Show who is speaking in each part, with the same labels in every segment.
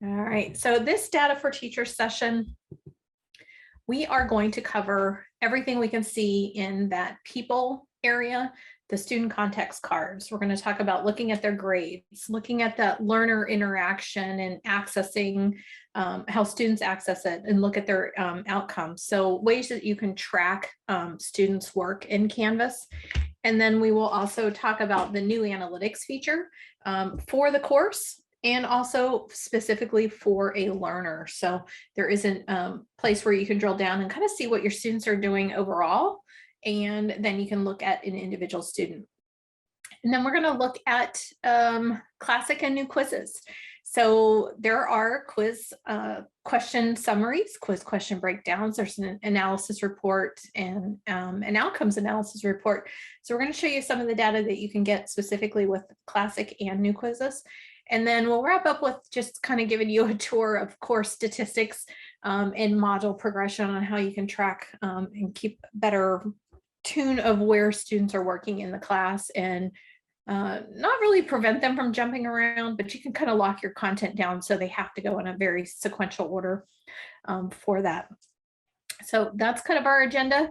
Speaker 1: All right, so this data for teachers session, we are going to cover everything we can see in that people area, the student context cards. We're going to talk about looking at their grades, looking at that learner interaction and accessing how students access it and look at their outcomes. So ways that you can track students' work in Canvas. And then we will also talk about the new analytics feature for the course and also specifically for a learner. So there is a place where you can drill down and kind of see what your students are doing overall. And then you can look at an individual student. And then we're going to look at classic and new quizzes. So there are quiz question summaries, quiz question breakdowns. There's an analysis report and an outcomes analysis report. So we're going to show you some of the data that you can get specifically with classic and new quizzes. And then we'll wrap up with just kind of giving you a tour of course statistics and module progression on how you can track and keep better tune of where students are working in the class and not really prevent them from jumping around, but you can kind of lock your content down so they have to go in a very sequential order for that. So that's kind of our agenda.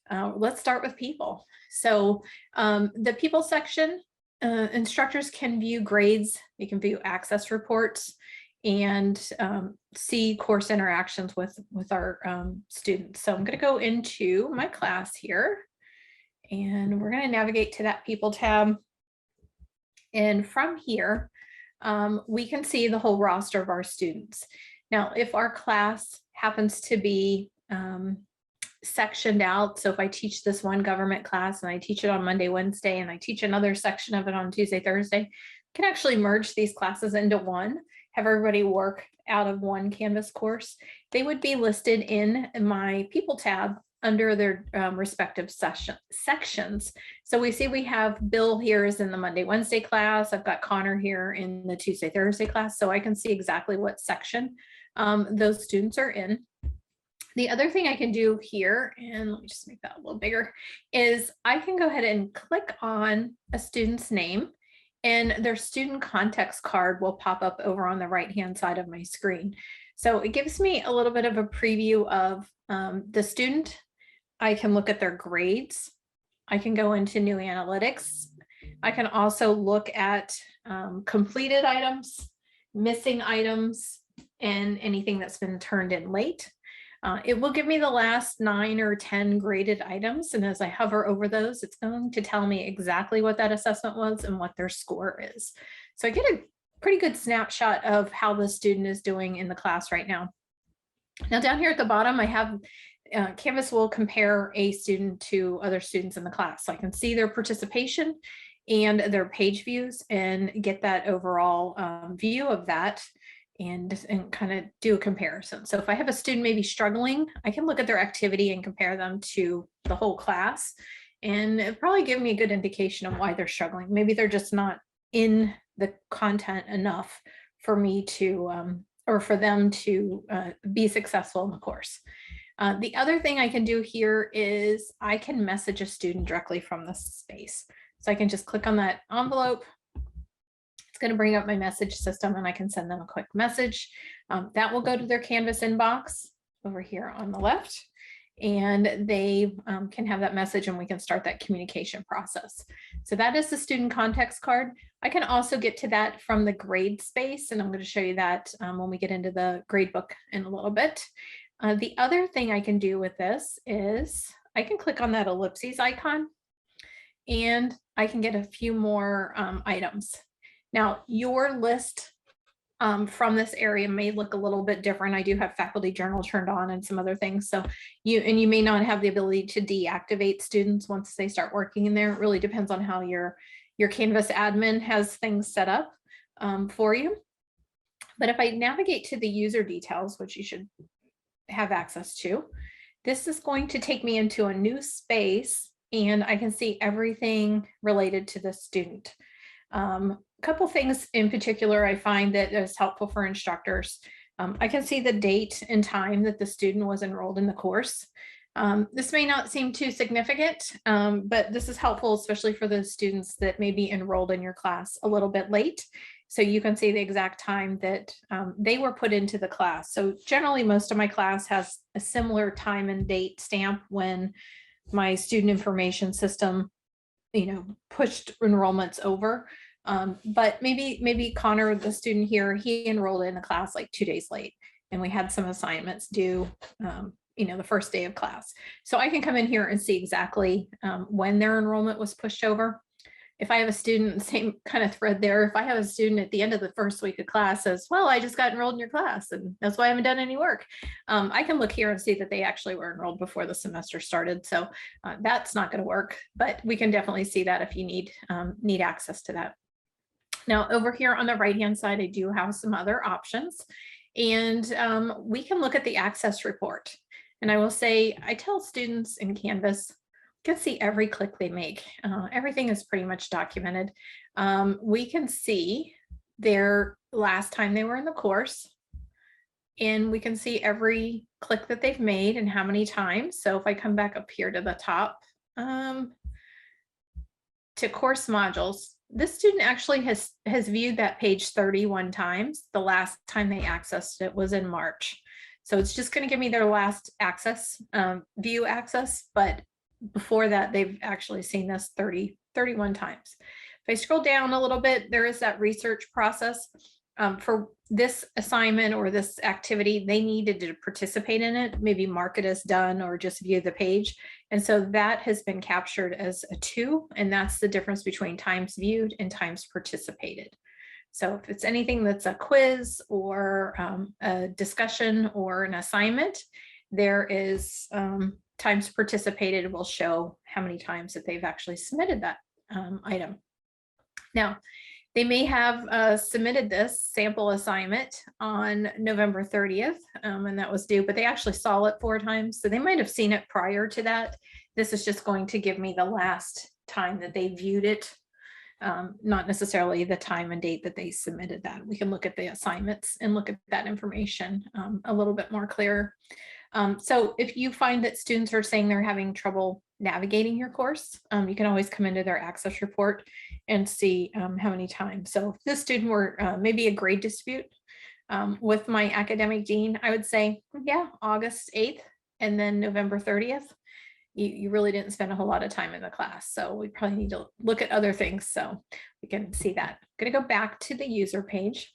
Speaker 1: Let's start with people. So the people section, instructors can view grades, they can view access reports, and see course interactions with our students. So I'm going to go into my class here, and we're going to navigate to that people tab. And from here, we can see the whole roster of our students. Now, if our class happens to be sectioned out, so if I teach this one government class and I teach it on Monday, Wednesday, and I teach another section of it on Tuesday, Thursday, I can actually merge these classes into one, have everybody work out of one Canvas course. They would be listed in my people tab under their respective sections. So we see we have Bill here is in the Monday, Wednesday class. I've got Connor here in the Tuesday, Thursday class. So I can see exactly what section those students are in. The other thing I can do here, and let me just make that a little bigger, is I can go ahead and click on a student's name and their student context card will pop up over on the right-hand side of my screen. So it gives me a little bit of a preview of the student. I can look at their grades. I can go into new analytics. I can also look at completed items, missing items, and anything that's been turned in late. It will give me the last 9 or 10 graded items. And as I hover over those, it's going to tell me exactly what that assessment was and what their score is. So I get a pretty good snapshot of how the student is doing in the class right now. Now down here at the bottom, I have Canvas will compare a student to other students in the class. So I can see their participation and their page views and get that overall view of that and kind of do a comparison. So if I have a student maybe struggling, I can look at their activity and compare them to the whole class. And it'll probably give me a good indication of why they're struggling. Maybe they're just not in the content enough for me to, or for them to be successful in the course. The other thing I can do here is I can message a student directly from this space. So I can just click on that envelope. It's going to bring up my message system and I can send them a quick message. That will go to their Canvas inbox over here on the left. And they can have that message and we can start that communication process. So that is the student context card. I can also get to that from the grade space, and I'm going to show you that when we get into the grade book in a little bit. The other thing I can do with this is I can click on that ellipses icon and I can get a few more items. Now, your list from this area may look a little bit different. I do have faculty journal turned on and some other things. So you may not have the ability to deactivate students once they start working in there. It really depends on how your Canvas admin has things set up for you. But if I navigate to the user details, which you should have access to, this is going to take me into a new space and I can see everything related to the student. A couple things in particular I find that is helpful for instructors. I can see the date and time that the student was enrolled in the course. This may not seem too significant, but this is helpful, especially for those students that may be enrolled in your class a little bit late So you can see the exact time that they were put into the class. So generally most of my class has a similar time and date stamp when my student information system, pushed enrollments over. But maybe Connor, the student here, he enrolled in the class like 2 days late, and we had some assignments due, the first day of class. So I can come in here and see exactly when their enrollment was pushed over. If I have a student, same kind of thread there. If I have a student at the end of the first week of class says, well, I just got enrolled in your class and that's why I haven't done any work. I can look here and see that they actually were enrolled before the semester started. So that's not going to work, but we can definitely see that if you need access to that. Now over here on the right-hand side, I do have some other options, and we can look at the access report. And I will say, I tell students in Canvas, can see every click they make. Everything is pretty much documented. We can see their last time they were in the course, and we can see every click that they've made and how many times. So if I come back up here to the top, to course modules, this student actually has viewed that page 31 times. The last time they accessed it was in March. So it's just going to give me their last access, view access, but before that, they've actually seen this 31 times. If I scroll down a little bit, there is that research process. For this assignment or this activity, they needed to participate in it, maybe mark it as done or just view the page. And so that has been captured as a 2, and that's the difference between times viewed and times participated. So if it's anything that's a quiz or a discussion or an assignment, there is times participated will show how many times that they've actually submitted that item. Now, they may have submitted this sample assignment on November 30th, and that was due, but they actually saw it 4 times. So they might have seen it prior to that. This is just going to give me the last time that they viewed it, not necessarily the time and date that they submitted that. We can look at the assignments and look at that information a little bit more clear. So if you find that students are saying they're having trouble navigating your course, you can always come into their access report and see how many times. So if this student were maybe a grade dispute with my academic dean, I would say, yeah, August 8th and then November 30th. You really didn't spend a whole lot of time in the class. So we probably need to look at other things so we can see that. I'm going to go back to the user page.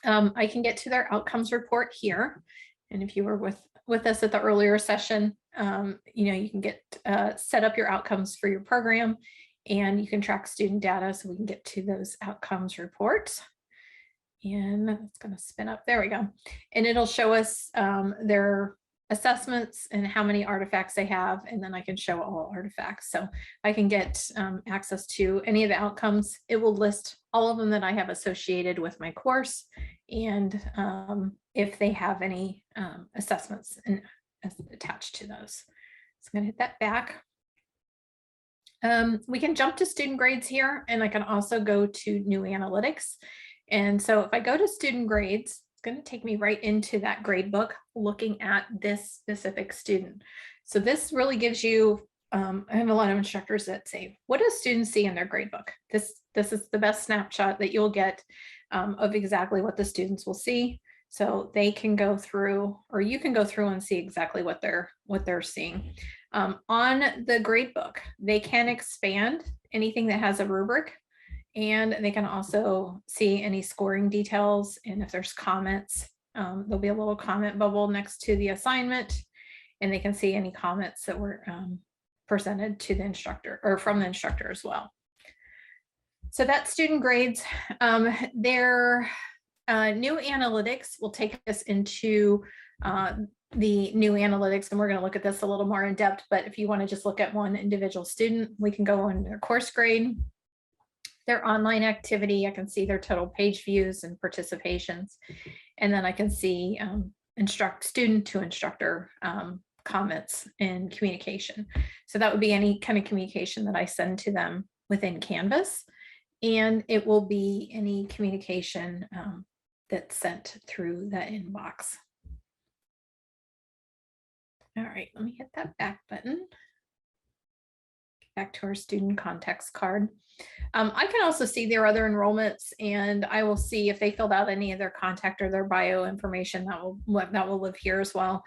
Speaker 1: I can get to their outcomes report here. And if you were with us at the earlier session, you can get set up your outcomes for your program, and you can track student data. So we can get to those outcomes reports. And it's going to spin up. There we go. And it'll show us their assessments and how many artifacts they have. And then I can show all artifacts. So I can get access to any of the outcomes. It will list all of them that I have associated with my course, and if they have any assessments attached to those. So I'm going to hit that back. We can jump to student grades here, and I can also go to new analytics. And so if I go to student grades, it's going to take me right into that grade book looking at this specific student. So this really gives you, I have a lot of instructors that say, what do students see in their grade book? This is the best snapshot that you'll get of exactly what the students will see. So they can go through, or you can go through and see exactly what they're seeing. On the grade book, they can expand anything that has a rubric, and they can also see any scoring details. And if there's comments, there'll be a little comment bubble next to the assignment, and they can see any comments that were presented to the instructor or from the instructor as well. So that's student grades. Their new analytics will take us into the new analytics, and we're going to look at this a little more in depth. But if you want to just look at one individual student, we can go on their course grade, their online activity. I can see their total page views and participations, and then I can see student to instructor comments and communication. So that would be any kind of communication that I send to them within Canvas, and it will be any communication that's sent through the inbox. All right, let me hit that back button. back to our student context card. I can also see their other enrollments, and I will see if they filled out any of their contact or their bio information that will live here as well.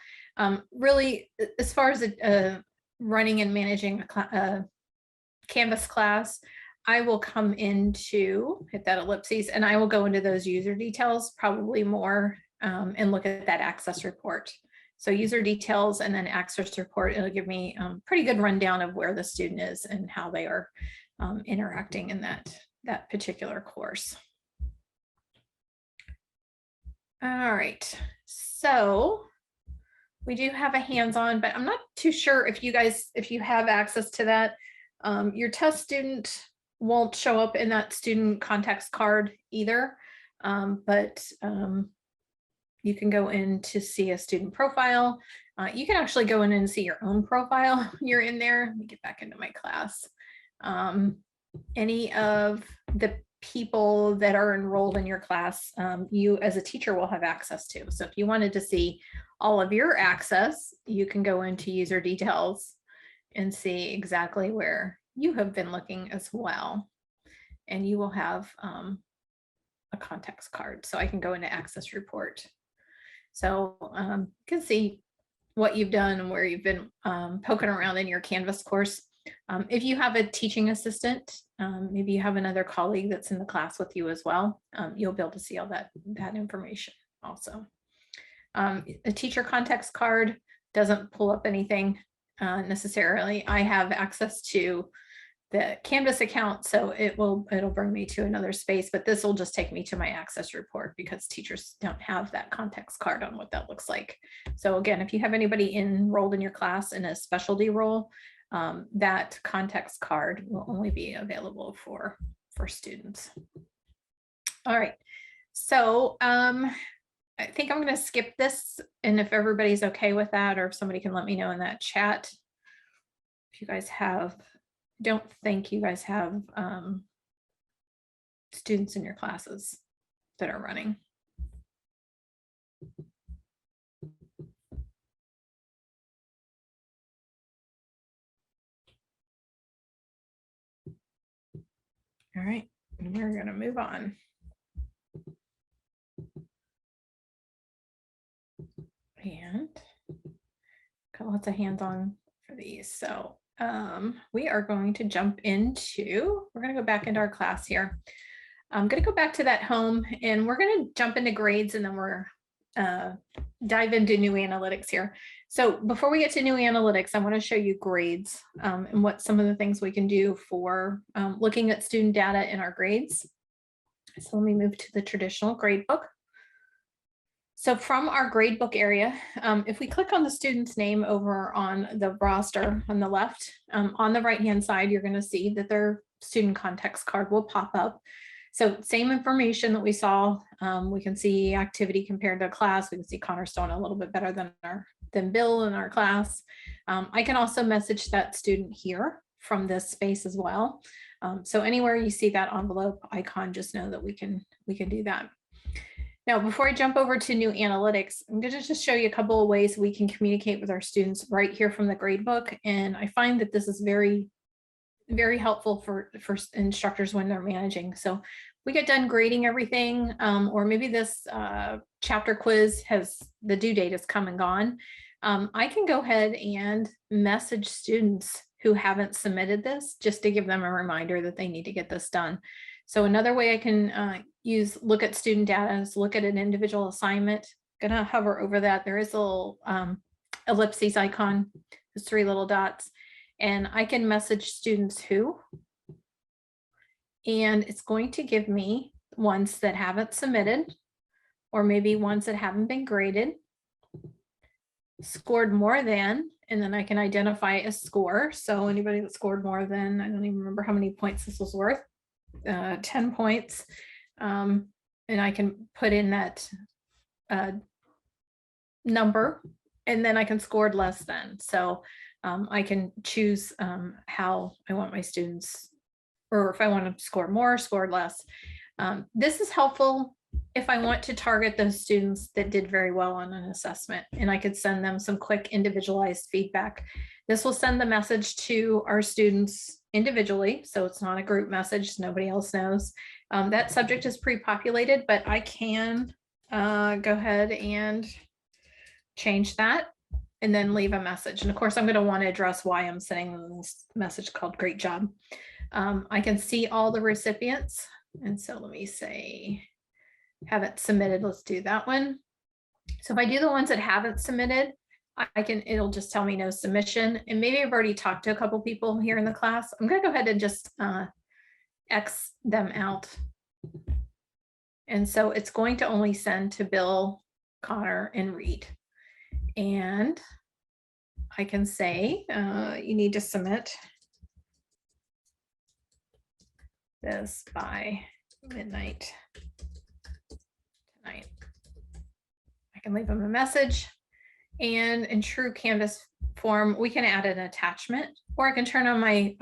Speaker 1: Really, as far as running and managing a Canvas class, I will come into, hit that ellipses, and I will go into those user details probably more and look at that access report. So user details and then access report, it'll give me a pretty good rundown of where the student is and how they are interacting in that particular course. All right, so we do have a hands-on, but I'm not too sure if you have access to that. Your test student won't show up in that student context card either, but you can go in to see a student profile. You can actually go in and see your own profile. You're in there. Let me get back into my class. Any of the people that are enrolled in your class, you as a teacher will have access to. So if you wanted to see all of your access, you can go into user details and see exactly where you have been looking as well. And you will have a context card. So I can go into access report. So you can see what you've done and where you've been poking around in your Canvas course. If you have a teaching assistant, maybe you have another colleague that's in the class with you as well, you'll be able to see all that information also. A teacher context card doesn't pull up anything necessarily. I have access to the Canvas account, so it'll bring me to another space, but this will just take me to my access report because teachers don't have that context card on what that looks like. So again, if you have anybody enrolled in your class in a specialty role, that context card will only be available for students. All right, so I think I'm going to skip this, and if everybody's okay with that, or if somebody can let me know in that chat if you guys have, don't think you guys have students in your classes that are running. All right, and we're going to move on. And got lots of hands-on for these. So we are going to jump into, we're going to go back into our class here. I'm going to go back to that home, and we're going to jump into grades, and then we're dive into new analytics here. So before we get to new analytics, I want to show you grades and what some of the things we can do for looking at student data in our grades. So let me move to the traditional grade book. So from our gradebook area, if we click on the student's name over on the roster on the left, on the right-hand side, you're going to see that their student context card will pop up. So same information that we saw. We can see activity compared to class. We can see Connor's doing a little bit better than Bill in our class. I can also message that student here from this space as well. So anywhere you see that envelope icon, just know that we can do that. Now, before I jump over to new analytics, I'm going to just show you a couple of ways we can communicate with our students right here from the gradebook. And I find that this is very, very helpful for instructors when they're managing. So we get done grading everything, or maybe this chapter quiz the due date has come and gone. I can go ahead and message students who haven't submitted this just to give them a reminder that they need to get this done. So another way I can look at student data is look at an individual assignment. I'm gonna hover over that. There is a little ellipses icon, there's 3 little dots, and I can message students who, and it's going to give me ones that haven't submitted, or maybe ones that haven't been graded, scored more than, and then I can identify a score. So anybody that scored more than, I don't even remember how many points this was worth, 10 points. And I can put in that number, and then I can scored less than. So I can choose how I want my students, or if I want to score more, score less. This is helpful if I want to target those students that did very well on an assessment, and I could send them some quick individualized feedback. This will send the message to our students individually, so it's not a group message, nobody else knows. That subject is pre-populated, but I can go ahead and change that and then leave a message. And of course, I'm going to want to address why I'm sending this message called great job. I can see all the recipients. And so let me say, haven't submitted. Let's do that one. So if I do the ones that haven't submitted, it'll just tell me no submission. And maybe I've already talked to a couple people here in the class. I'm going to go ahead and just X them out. And so it's going to only send to Bill, Connor, and Reed. And I can say, you need to submit this by midnight tonight. I can leave them a message. And in true Canvas form, we can add an attachment, or I can turn on my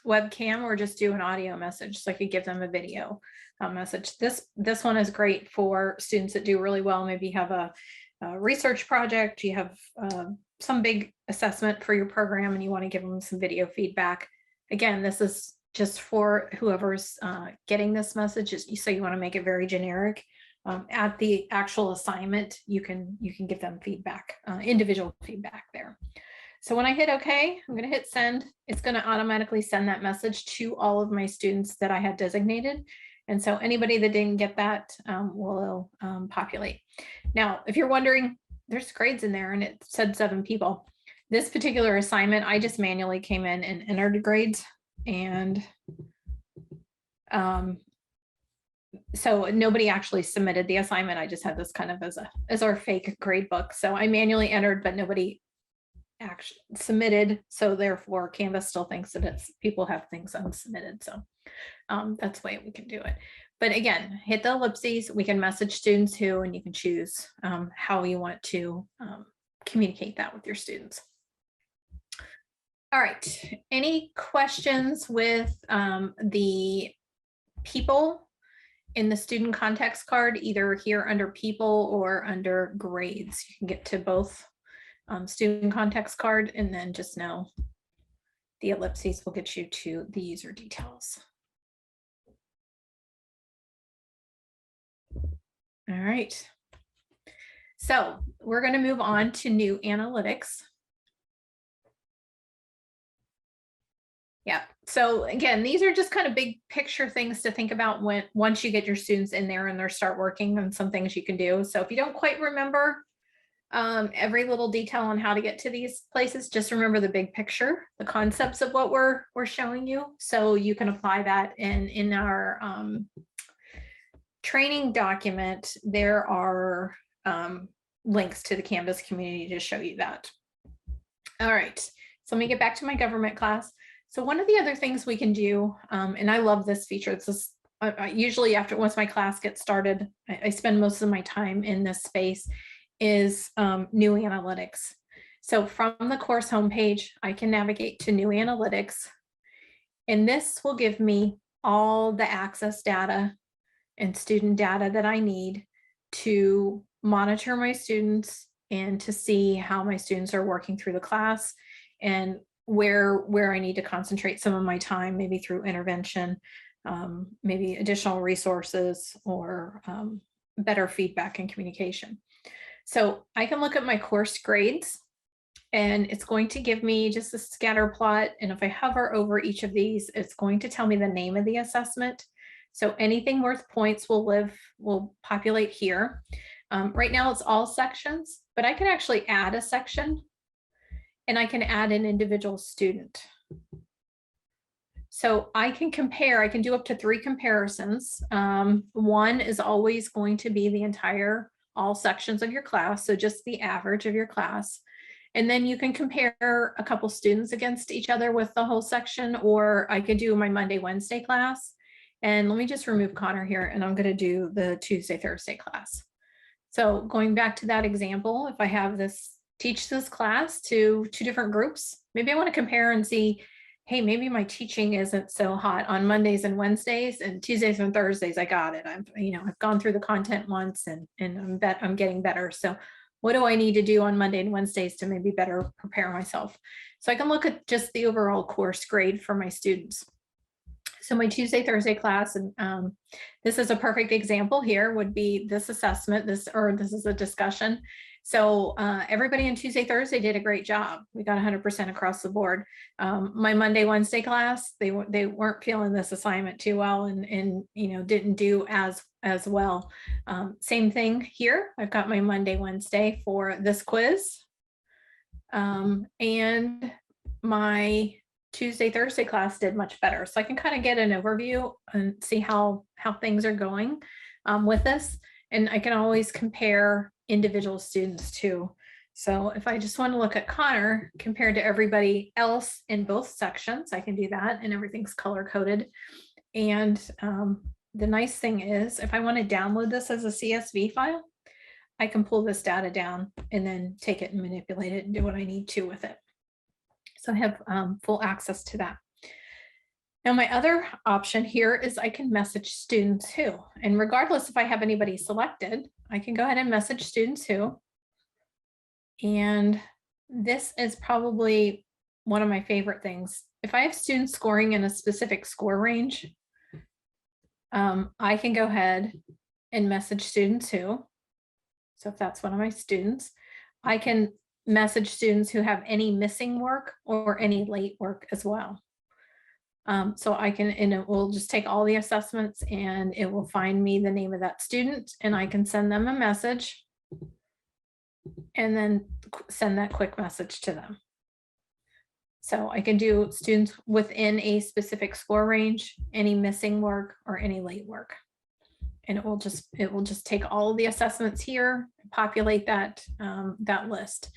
Speaker 1: webcam or just do an audio message. So I could give them a video message. This one is great for students that do really well. Maybe you have a research project, you have some big assessment for your program and you want to give them some video feedback. Again, this is just for whoever's getting this message. So you want to make it very generic. At the actual assignment, you can give them feedback, individual feedback there. So when I hit OK, I'm going to hit send. It's going to automatically send that message to all of my students that I had designated. And so anybody that didn't get that will populate. Now, if you're wondering, there's grades in there and it said 7 people. This particular assignment, I just manually came in and entered grades. And so nobody actually submitted the assignment. I just had this kind of as our fake grade book. So I manually entered, but nobody actually submitted. So therefore Canvas still thinks that it's people have things unsubmitted. So that's the way we can do it. But again, hit the ellipses. We can message students who, and you can choose how you want to communicate that with your students. All right, any questions with the people in the student context card, either here under people or under grades? You can get to both student context card, and then just know the ellipses will get you to the user details. All right, so we're going to move on to new analytics. Yeah, so again, these are just kind of big picture things to think about once you get your students in there and they start working on some things you can do. So if you don't quite remember every little detail on how to get to these places, just remember the big picture, the concepts of what we're showing you, so you can apply that. In our training document, there are links to the Canvas community to show you that. All right, so let me get back to my government class. So one of the other things we can do, and I love this feature, it's this, usually once my class gets started, I spend most of my time in this space, is new analytics. So from the course homepage, I can navigate to new analytics, and this will give me all the access data and student data that I need to monitor my students and to see how my students are working through the class, and where I need to concentrate some of my time, maybe through intervention, maybe additional resources, or better feedback and communication. So I can look at my course grades, and it's going to give me just a scatter plot. And if I hover over each of these, it's going to tell me the name of the assessment. So anything worth points will populate here. Right now it's all sections, but I can actually add a section, and I can add an individual student. So I can compare, I can do up to 3 comparisons. One is always going to be the entire, all sections of your class, so just the average of your class. And then you can compare a couple students against each other with the whole section, or I could do my Monday, Wednesday class. And let me just remove Connor here, and I'm going to do the Tuesday, Thursday class. So going back to that example, if I have teach this class to 2 different groups, maybe I want to compare and see, hey, maybe my teaching isn't so hot on Mondays and Wednesdays, and Tuesdays and Thursdays I got it. I've gone through the content once, and I'm getting better. So what do I need to do on Monday and Wednesdays to maybe better prepare myself? So I can look at just the overall course grade for my students. So my Tuesday, Thursday class, and this is a perfect example here, would be this assessment, this is a discussion. So everybody on Tuesday, Thursday did a great job. We got 100% across the board. My Monday, Wednesday class, they weren't feeling this assignment too well, and didn't do as well. Same thing here. I've got my Monday, Wednesday for this quiz, and my Tuesday, Thursday class did much better. So I can kind of get an overview and see how things are going with this. And I can always compare individual students too. So if I just want to look at Connor compared to everybody else in both sections, I can do that, and everything's color coded. And the nice thing is, if I want to download this as a CSV file, I can pull this data down and then take it and manipulate it and do what I need to with it. So I have full access to that. Now, my other option here is I can message students who, and regardless if I have anybody selected, I can go ahead and message students who. And this is probably one of my favorite things. If I have students scoring in a specific score range, I can go ahead and message students who. So if that's one of my students, I can message students who have any missing work or any late work as well. So I can, and it will just take all the assessments and it will find me the name of that student, and I can send them a message and then send that quick message to them. So I can do students within a specific score range, any missing work or any late work. And it will just take all the assessments here, populate that list.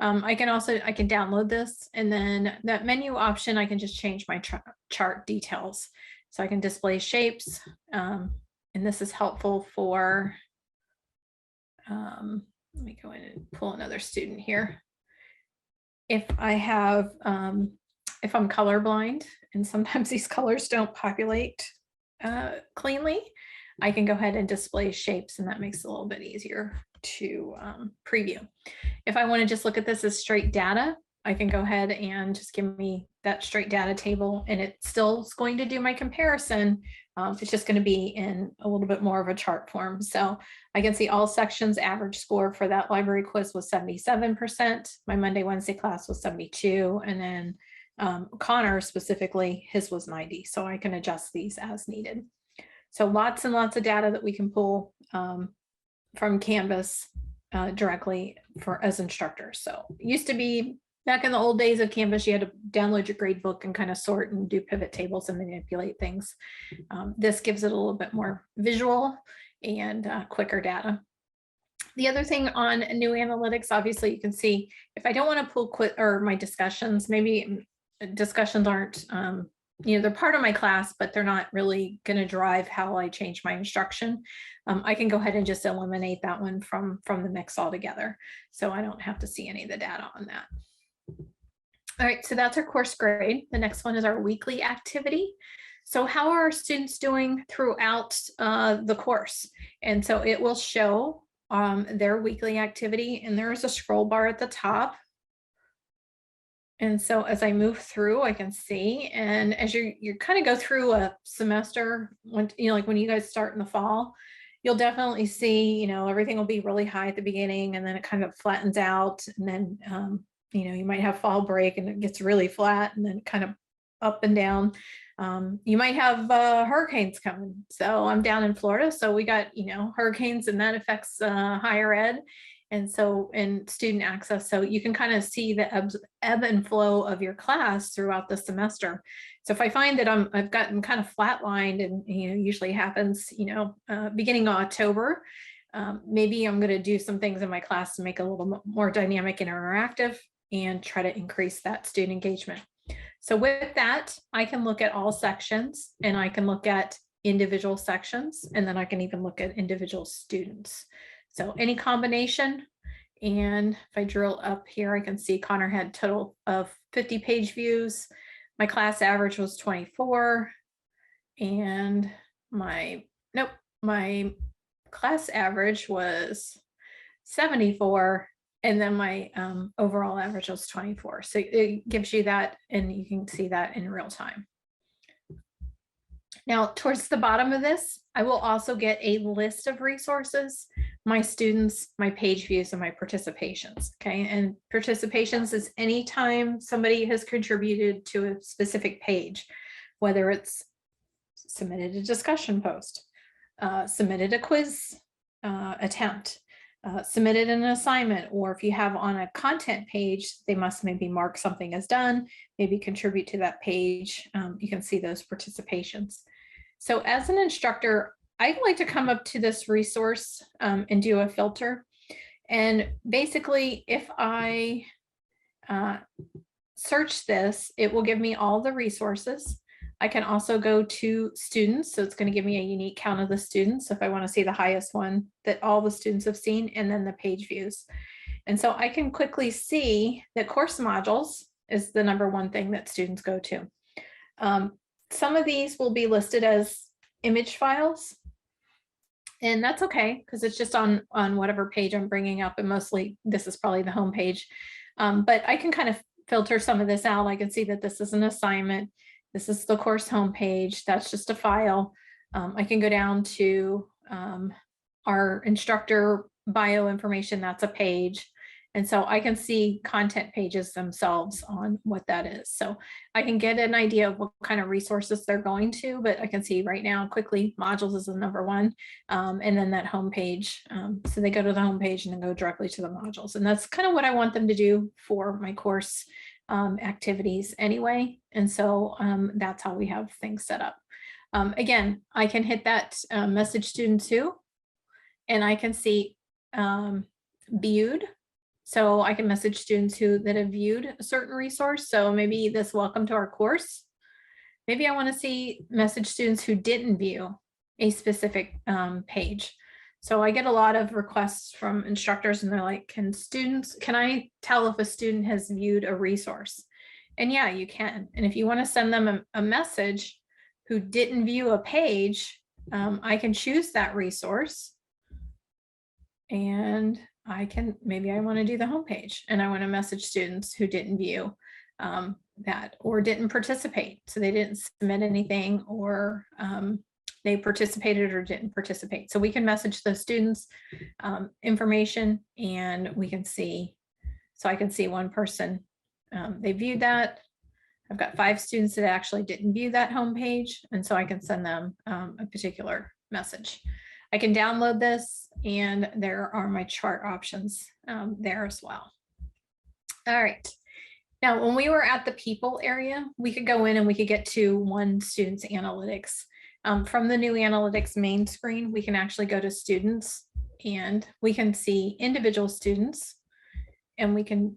Speaker 1: I can download this, and then that menu option, I can just change my chart details. So I can display shapes, and this is helpful for, let me go in and pull another student here. If I have, if I'm colorblind, and sometimes these colors don't populate cleanly, I can go ahead and display shapes, and that makes it a little bit easier to preview. If I want to just look at this as straight data, I can go ahead and just give me that straight data table, and it still is going to do my comparison. It's just going to be in a little bit more of a chart form. So I can see all sections average score for that library quiz was 77%. My Monday, Wednesday class was 72. And then Connor specifically, his was 90. So I can adjust these as needed. So lots and lots of data that we can pull from Canvas directly as instructors. So it used to be back in the old days of Canvas, you had to download your grade book and kind of sort and do pivot tables and manipulate things. This gives it a little bit more visual and quicker data. The other thing on new analytics, obviously you can see if I don't want to pull my discussions, maybe discussions aren't, they're part of my class, but they're not really going to drive how I change my instruction. I can go ahead and just eliminate that one from the mix altogether. So I don't have to see any of the data on that. All right, so that's our course grade. The next one is our weekly activity. So how are our students doing throughout the course? And so it will show their weekly activity, and there's a scroll bar at the top. And so as I move through, I can see, and as you kind of go through a semester, when like when you guys start in the fall, you'll definitely see, everything will be really high at the beginning, and then it kind of flattens out, and then you might have fall break and it gets really flat, and then kind of up and down. You might have hurricanes coming. So I'm down in Florida, so we got hurricanes, and that affects higher ed. And so in student access, so you can kind of see the ebb and flow of your class throughout the semester. So if I find that I've gotten kind of flatlined, and usually happens beginning of October, maybe I'm going to do some things in my class to make it a little more dynamic and interactive and try to increase that student engagement. So with that, I can look at all sections, and I can look at individual sections, and then I can even look at individual students. So any combination. And if I drill up here, I can see Connor had total of 50 page views. My class average was 24. And my class average was 74, and then my overall average was 24. So it gives you that, and you can see that in real time. Now, towards the bottom of this, I will also get a list of resources, my students, my page views, and my participations. Okay, and participations is anytime somebody has contributed to a specific page, whether it's submitted a discussion post, submitted a quiz attempt, submitted an assignment, or if you have on a content page, they must maybe mark something as done, maybe contribute to that page. You can see those participations. So as an instructor, I like to come up to this resource and do a filter. And basically, if I search this, it will give me all the resources. I can also go to students. So it's going to give me a unique count of the students if I want to see the highest one that all the students have seen, and then the page views. And so I can quickly see that course modules is the #1 thing that students go to. Some of these will be listed as image files, and that's okay because it's just on whatever page I'm bringing up, and mostly this is probably the home page. But I can kind of filter some of this out. I can see that this is an assignment. This is the course homepage. That's just a file. I can go down to our instructor bio information. That's a page. And so I can see content pages themselves on what that is. So I can get an idea of what kind of resources they're going to, but I can see right now quickly modules is the #1, and then that homepage. So they go to the homepage and then go directly to the modules. And that's kind of what I want them to do for my course activities anyway. And so that's how we have things set up. Again, I can hit that message student to, and I can see viewed. So I can message students that have viewed a certain resource. So maybe this welcome to our course. Maybe I want to see message students who didn't view a specific page. So I get a lot of requests from instructors, and they're like, can I tell if a student has viewed a resource? And yeah, you can. And if you want to send them a message who didn't view a page, I can choose that resource. And maybe I want to do the homepage, and I want to message students who didn't view that or didn't participate. So they didn't submit anything, or they participated or didn't participate. So we can message the students information, and we can see. So I can see one person, they viewed that. I've got 5 students that actually didn't view that homepage, and so I can send them a particular message. I can download this, and there are my chart options there as well. All right. Now, when we were at the people area, we could go in and we could get to one student's analytics. From the new analytics main screen, we can actually go to students, and we can see individual students, and we can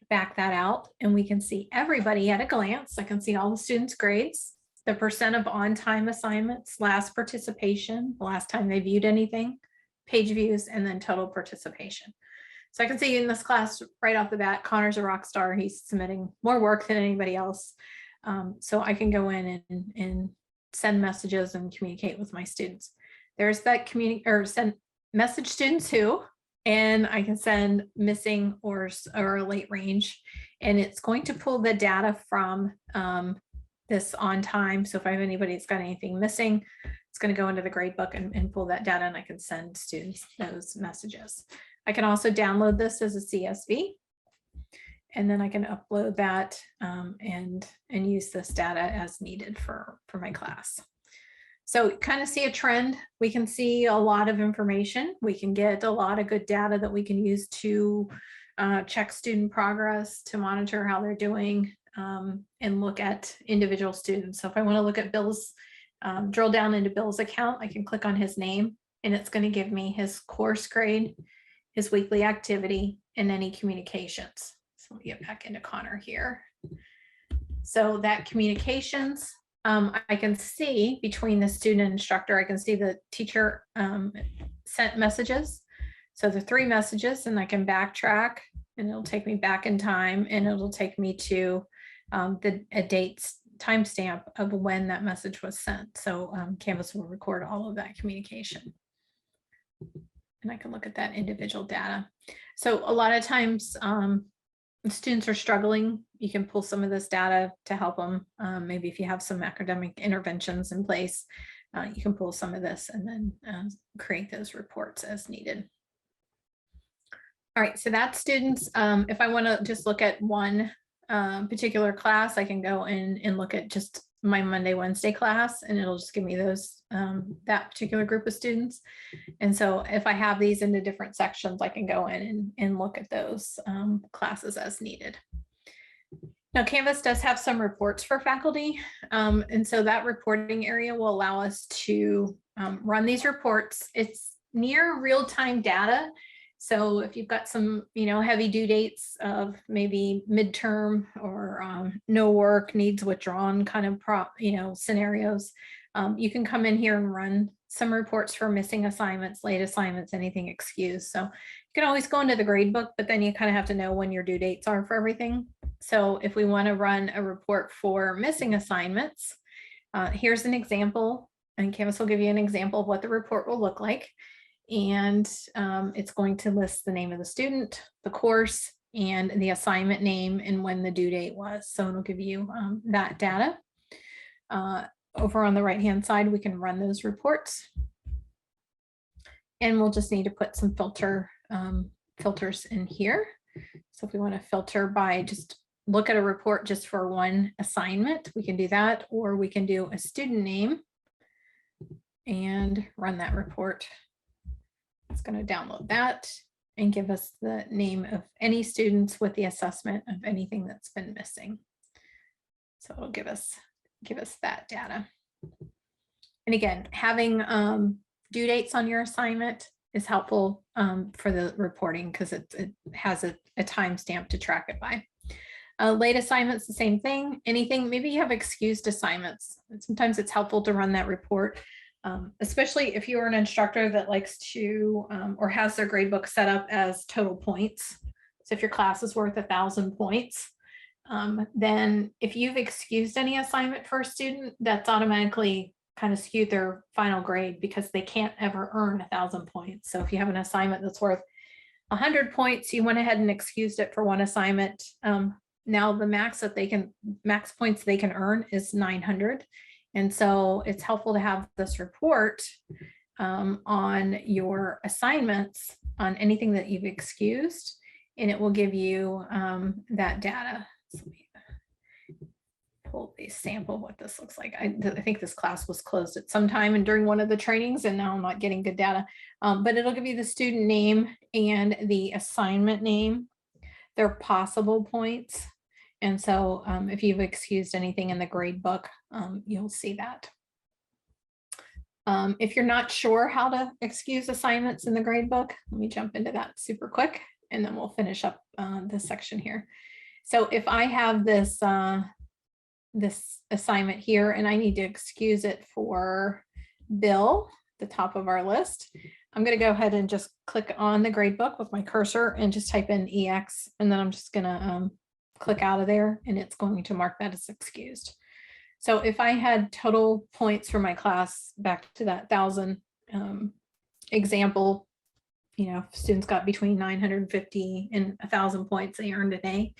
Speaker 1: back that out, and we can see everybody at a glance. I can see all the students' grades, the percent of on-time assignments, last participation, the last time they viewed anything, page views, and then total participation. So I can see in this class right off the bat, Connor's a rock star. He's submitting more work than anybody else. So I can go in and send messages and communicate with my students. There's that send message students who, and I can send missing or a late range, and it's going to pull the data from this on time. So if I have anybody that's got anything missing, it's going to go into the grade book and pull that data, and I can send students those messages. I can also download this as a CSV, and then I can upload that and use this data as needed for my class. So kind of see a trend. We can see a lot of information. We can get a lot of good data that we can use to check student progress, to monitor how they're doing, and look at individual students. So if I want to look at Bill's, drill down into Bill's account, I can click on his name, and it's going to give me his course grade, his weekly activity, and any communications. So let me get back into Connor here. So that communications, I can see between the student and instructor, I can see the teacher sent messages. So the 3 messages, and I can backtrack, and it'll take me back in time, and it'll take me to a date timestamp of when that message was sent. So Canvas will record all of that communication. and I can look at that individual data. So a lot of times students are struggling. You can pull some of this data to help them. Maybe if you have some academic interventions in place, you can pull some of this and then create those reports as needed. All right, so that's students. If I want to just look at one particular class, I can go in and look at just my Monday, Wednesday class, and it'll just give me those that particular group of students. And so if I have these into different sections, I can go in and look at those classes as needed. Now, Canvas does have some reports for faculty. And so that reporting area will allow us to run these reports. It's near real-time data. So if you've got some, heavy due dates of maybe midterm or no work, needs withdrawn kind of scenarios, you can come in here and run some reports for missing assignments, late assignments, anything excused. So you can always go into the grade book, but then you kind of have to know when your due dates are for everything. So if we want to run a report for missing assignments, here's an example, and Canvas will give you an example of what the report will look like. And it's going to list the name of the student, the course, and the assignment name and when the due date was. So it'll give you that data. Over on the right-hand side, we can run those reports. And we'll just need to put some filters in here. So if we want to filter by just look at a report just for one assignment, we can do that, or we can do a student name and run that report. It's going to download that and give us the name of any students with the assessment of anything that's been missing. So it'll give us that data. And again, having due dates on your assignment is helpful for the reporting because it has a timestamp to track it by. Late assignments, the same thing. Anything, maybe you have excused assignments. Sometimes it's helpful to run that report. Especially if you are an instructor that likes to or has their grade book set up as total points. So if your class is worth 1,000 points, then if you've excused any assignment for a student, that's automatically kind of skewed their final grade because they can't ever earn 1,000 points. So if you have an assignment that's worth 100 points, you went ahead and excused it for one assignment. Now the max points they can earn is 900. And so it's helpful to have this report on your assignments on anything that you've excused, and it will give you that data. So let me pull a sample of what this looks like. I think this class was closed at some time and during one of the trainings, and now I'm not getting good data, but it'll give you the student name and the assignment name, their possible points. And so if you've excused anything in the grade book, you'll see that. If you're not sure how to excuse assignments in the grade book, let me jump into that super quick, and then we'll finish up this section here. So if I have this, this assignment here, and I need to excuse it for Bill, the top of our list, I'm going to go ahead and just click on the grade book with my cursor and just type in EX, and then I'm just going to click out of there, and it's going to mark that as excused. So if I had total points for my class back to that 1,000 example, students got between 950 and 1,000 points they earned a day.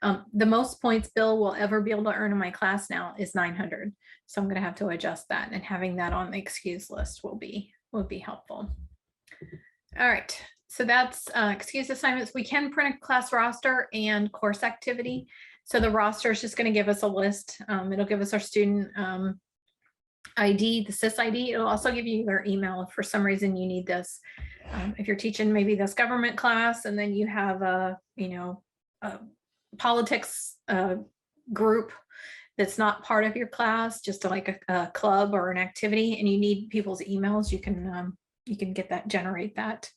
Speaker 1: The most points Bill will ever be able to earn in my class now is 900. So I'm going to have to adjust that, and having that on the excuse list will be helpful. All right. So that's excuse assignments. We can print a class roster and course activity. So the roster is just going to give us a list. It'll give us our student ID, the SIS ID. It'll also give you their email if for some reason you need this. If you're teaching maybe this government class and then you have a politics group that's not part of your class, just like a club or an activity, and you need people's emails, you can get that, generate that.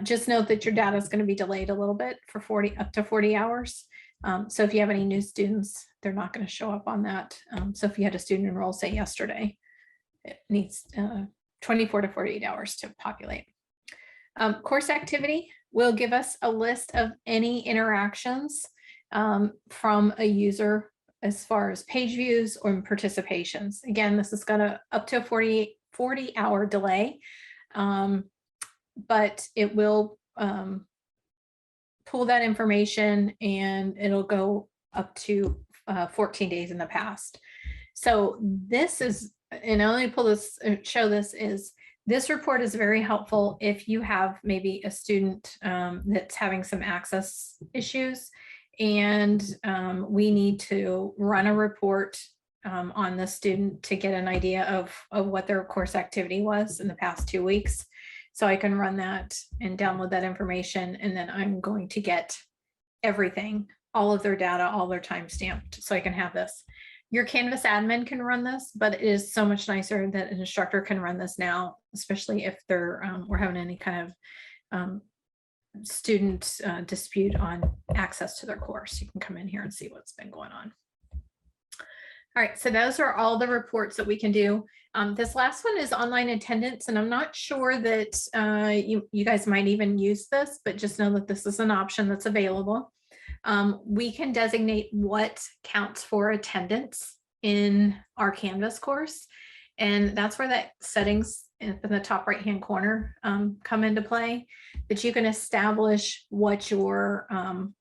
Speaker 1: Just note that your data is going to be delayed a little bit for up to 40 hours. So if you have any new students, they're not going to show up on that. So if you had a student enroll, say yesterday, it needs 24 to 48 hours to populate. Course activity will give us a list of any interactions from a user as far as page views or participations. Again, this is going to up to a 40-hour delay. but it will pull that information and it'll go up to 14 days in the past. So this is, and I only pull this, show this is, this report is very helpful if you have maybe a student that's having some access issues, and we need to run a report on the student to get an idea of what their course activity was in the past 2 weeks. So I can run that and download that information, and then I'm going to get everything, all of their data, all their time stamped, so I can have this. Your Canvas admin can run this, but it is so much nicer that an instructor can run this now, especially if they're we're having any kind of student dispute on access to their course. You can come in here and see what's been going on. All right, so those are all the reports that we can do. This last one is online attendance, and I'm not sure that you guys might even use this, but just know that this is an option that's available. We can designate what counts for attendance in our Canvas course, and that's where that settings in the top right-hand corner come into play, that you can establish what your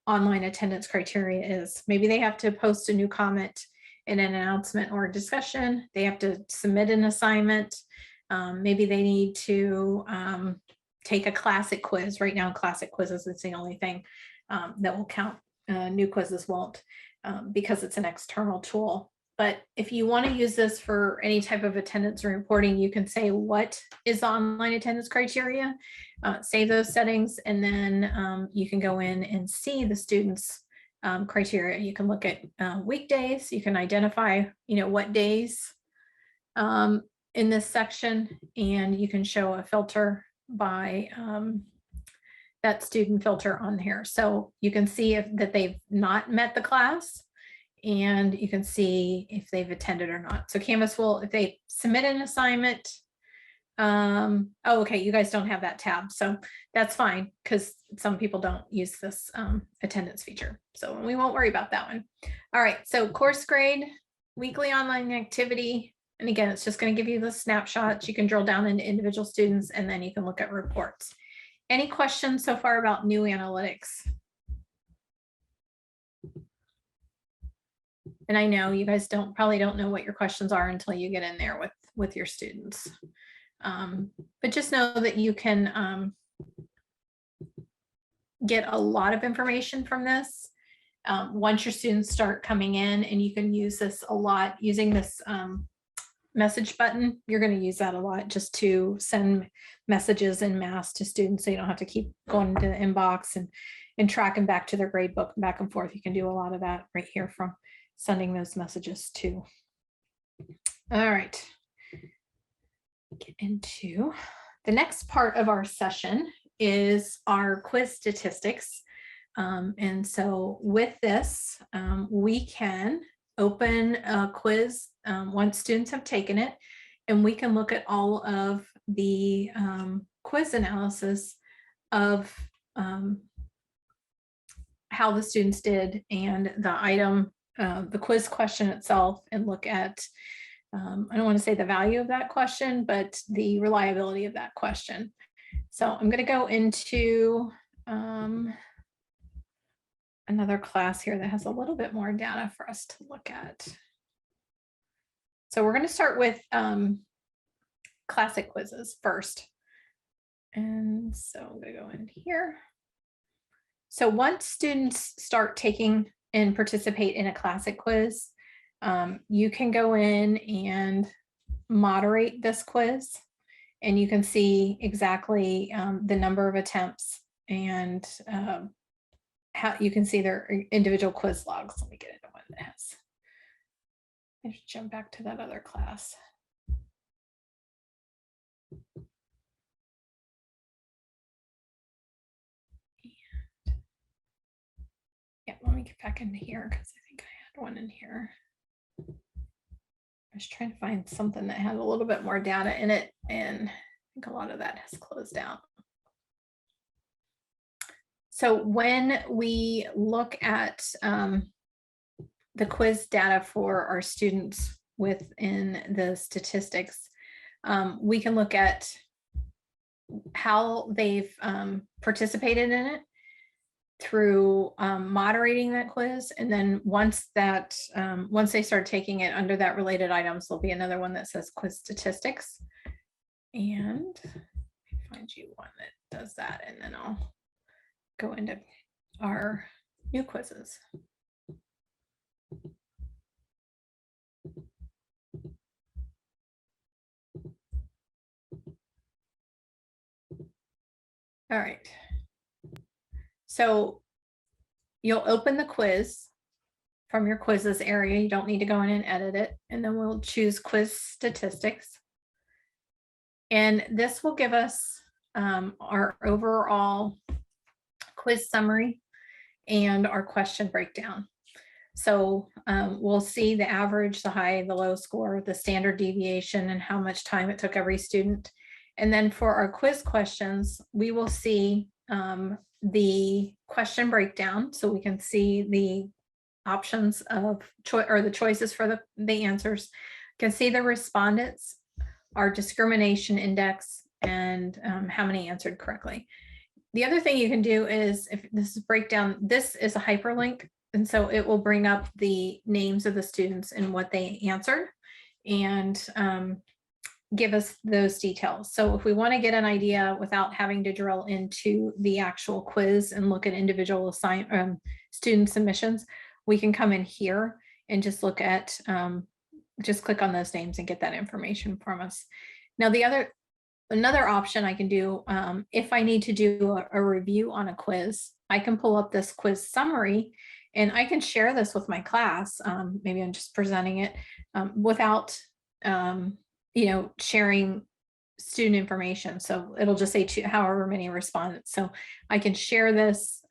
Speaker 1: online attendance criteria is. Maybe they have to post a new comment in an announcement or a discussion. They have to submit an assignment. Maybe they need to take a classic quiz. Right now, classic quizzes is the only thing that will count. New quizzes won't because it's an external tool. But if you want to use this for any type of attendance reporting, you can say what is online attendance criteria, save those settings, and then you can go in and see the students' criteria. You can look at weekdays. You can identify, what days in this section, and you can show a filter by that student filter on here. So you can see that they've not met the class, and you can see if they've attended or not. So Canvas will, if they submit an assignment, oh, okay, you guys don't have that tab, so that's fine, because some people don't use this attendance feature, so we won't worry about that one. All right, so course grade, weekly online activity, and again, it's just going to give you the snapshots. You can drill down into individual students, and then you can look at reports. Any questions so far about new analytics? And I know you guys probably don't know what your questions are until you get in there with your students. But just know that you can get a lot of information from this once your students start coming in, and you can use this a lot using this message button. You're going to use that a lot just to send messages en masse to students, so you don't have to keep going to the inbox and tracking back to their grade book back and forth. You can do a lot of that right here from sending those messages too. All right. Get into the next part of our session is our quiz statistics. And so with this, we can open a quiz once students have taken it, and we can look at all of the quiz analysis of how the students did and the item, the quiz question itself, and look at I don't want to say the value of that question, but the reliability of that question. So I'm going to go into another class here that has a little bit more data for us to look at. So we're going to start with classic quizzes first. And so I'm going to go in here. So once students start taking and participate in a classic quiz, you can go in and moderate this quiz, and you can see exactly the number of attempts and how you can see their individual quiz logs. Let me get into one that has. I should jump back to that other class. Yeah, let me get back into here because I think I had one in here. I was trying to find something that had a little bit more data in it, and I think a lot of that has closed out. So when we look at the quiz data for our students within the statistics, we can look at how they've participated in it through moderating that quiz. And then once they start taking it under that related items, there'll be another one that says quiz statistics. And let me find you one that does that, and then I'll go into our new quizzes. All right. So you'll open the quiz from your quizzes area. You don't need to go in and edit it. And then we'll choose quiz statistics. And this will give us our overall quiz summary and our question breakdown. So we'll see the average, the high, the low score, the standard deviation, and how much time it took every student. And then for our quiz questions, we will see the question breakdown. So we can see the options of choice, or the choices for the answers. You can see the respondents, our discrimination index, and how many answered correctly. The other thing you can do is, if this is breakdown, this is a hyperlink. And so it will bring up the names of the students and what they answered, and give us those details. So if we want to get an idea without having to drill into the actual quiz and look at individual student submissions, we can come in here and just look at, just click on those names and get that information from us. Now, another option I can do, if I need to do a review on a quiz, I can pull up this quiz summary and I can share this with my class. Maybe I'm just presenting it without, sharing student information. So it'll just say however many respondents. So I can share this.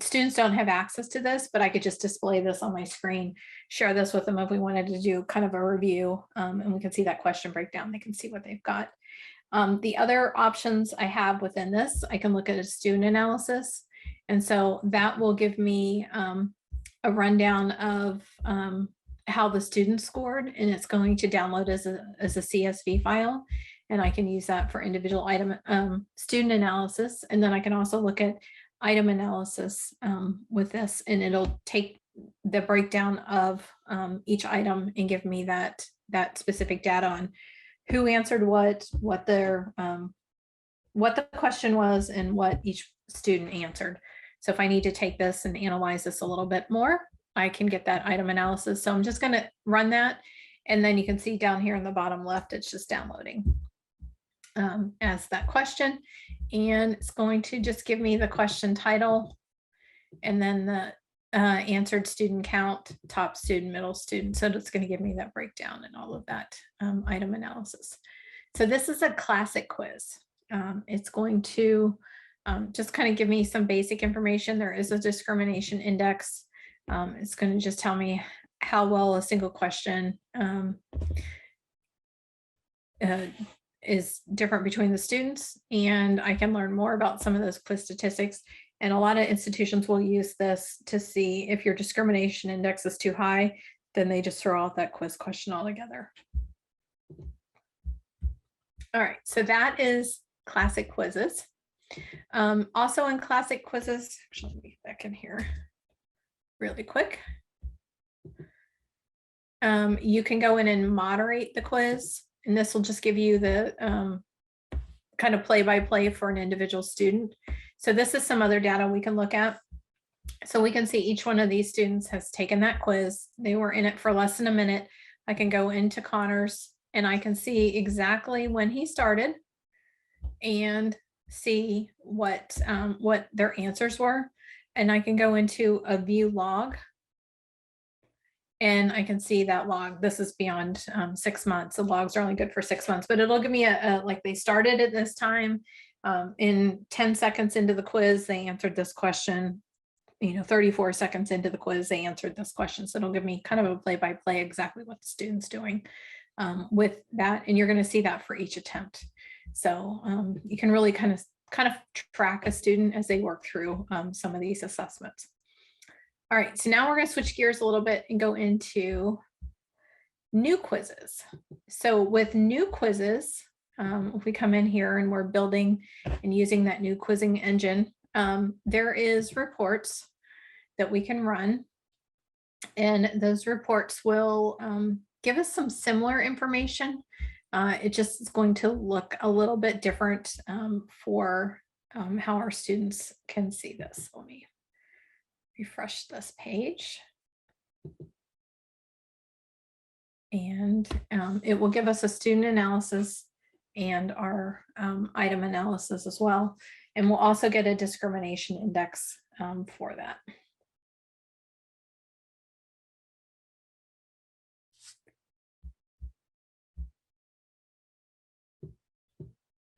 Speaker 1: Students don't have access to this, but I could just display this on my screen, share this with them if we wanted to do kind of a review, and we can see that question breakdown. They can see what they've got. The other options I have within this, I can look at a student analysis. And so that will give me a rundown of how the students scored, and it's going to download as a CSV file. And I can use that for individual item student analysis. And then I can also look at item analysis with this, and it'll take the breakdown of each item and give me that specific data on who answered what the question was, and what each student answered. So if I need to take this and analyze this a little bit more, I can get that item analysis. So I'm just going to run that, and then you can see down here in the bottom left, it's just downloading as that question, and it's going to just give me the question title, and then the answered student count, top student, middle student. So it's going to give me that breakdown and all of that item analysis. So this is a classic quiz. It's going to just kind of give me some basic information. There is a discrimination index. It's going to just tell me how well a single question is different between the students, and I can learn more about some of those quiz statistics. And a lot of institutions will use this to see if your discrimination index is too high, then they just throw out that quiz question altogether. All right, so that is classic quizzes. Also in classic quizzes, actually, let me get back in here really quick. You can go in and moderate the quiz, and this will just give you the kind of play-by-play for an individual student. So this is some other data we can look at. So we can see each one of these students has taken that quiz. They were in it for less than a minute. I can go into Connor's, and I can see exactly when he started and see what their answers were. And I can go into a view log, and I can see that log. This is beyond 6 months. The logs are only good for 6 months, but it'll give me like they started at this time. In 10 seconds into the quiz, they answered this question. 34 seconds into the quiz, they answered this question. So it'll give me kind of a play-by-play exactly what the student's doing with that. And you're going to see that for each attempt. So you can really kind of track a student as they work through some of these assessments. All right, so now we're going to switch gears a little bit and go into new quizzes. So with new quizzes, if we come in here and we're building and using that new quizzing engine, there is reports that we can run. And those reports will give us some similar information. It just is going to look a little bit different for how our students can see this. Let me refresh this page. And it will give us a student analysis and our item analysis as well. And we'll also get a discrimination index for that.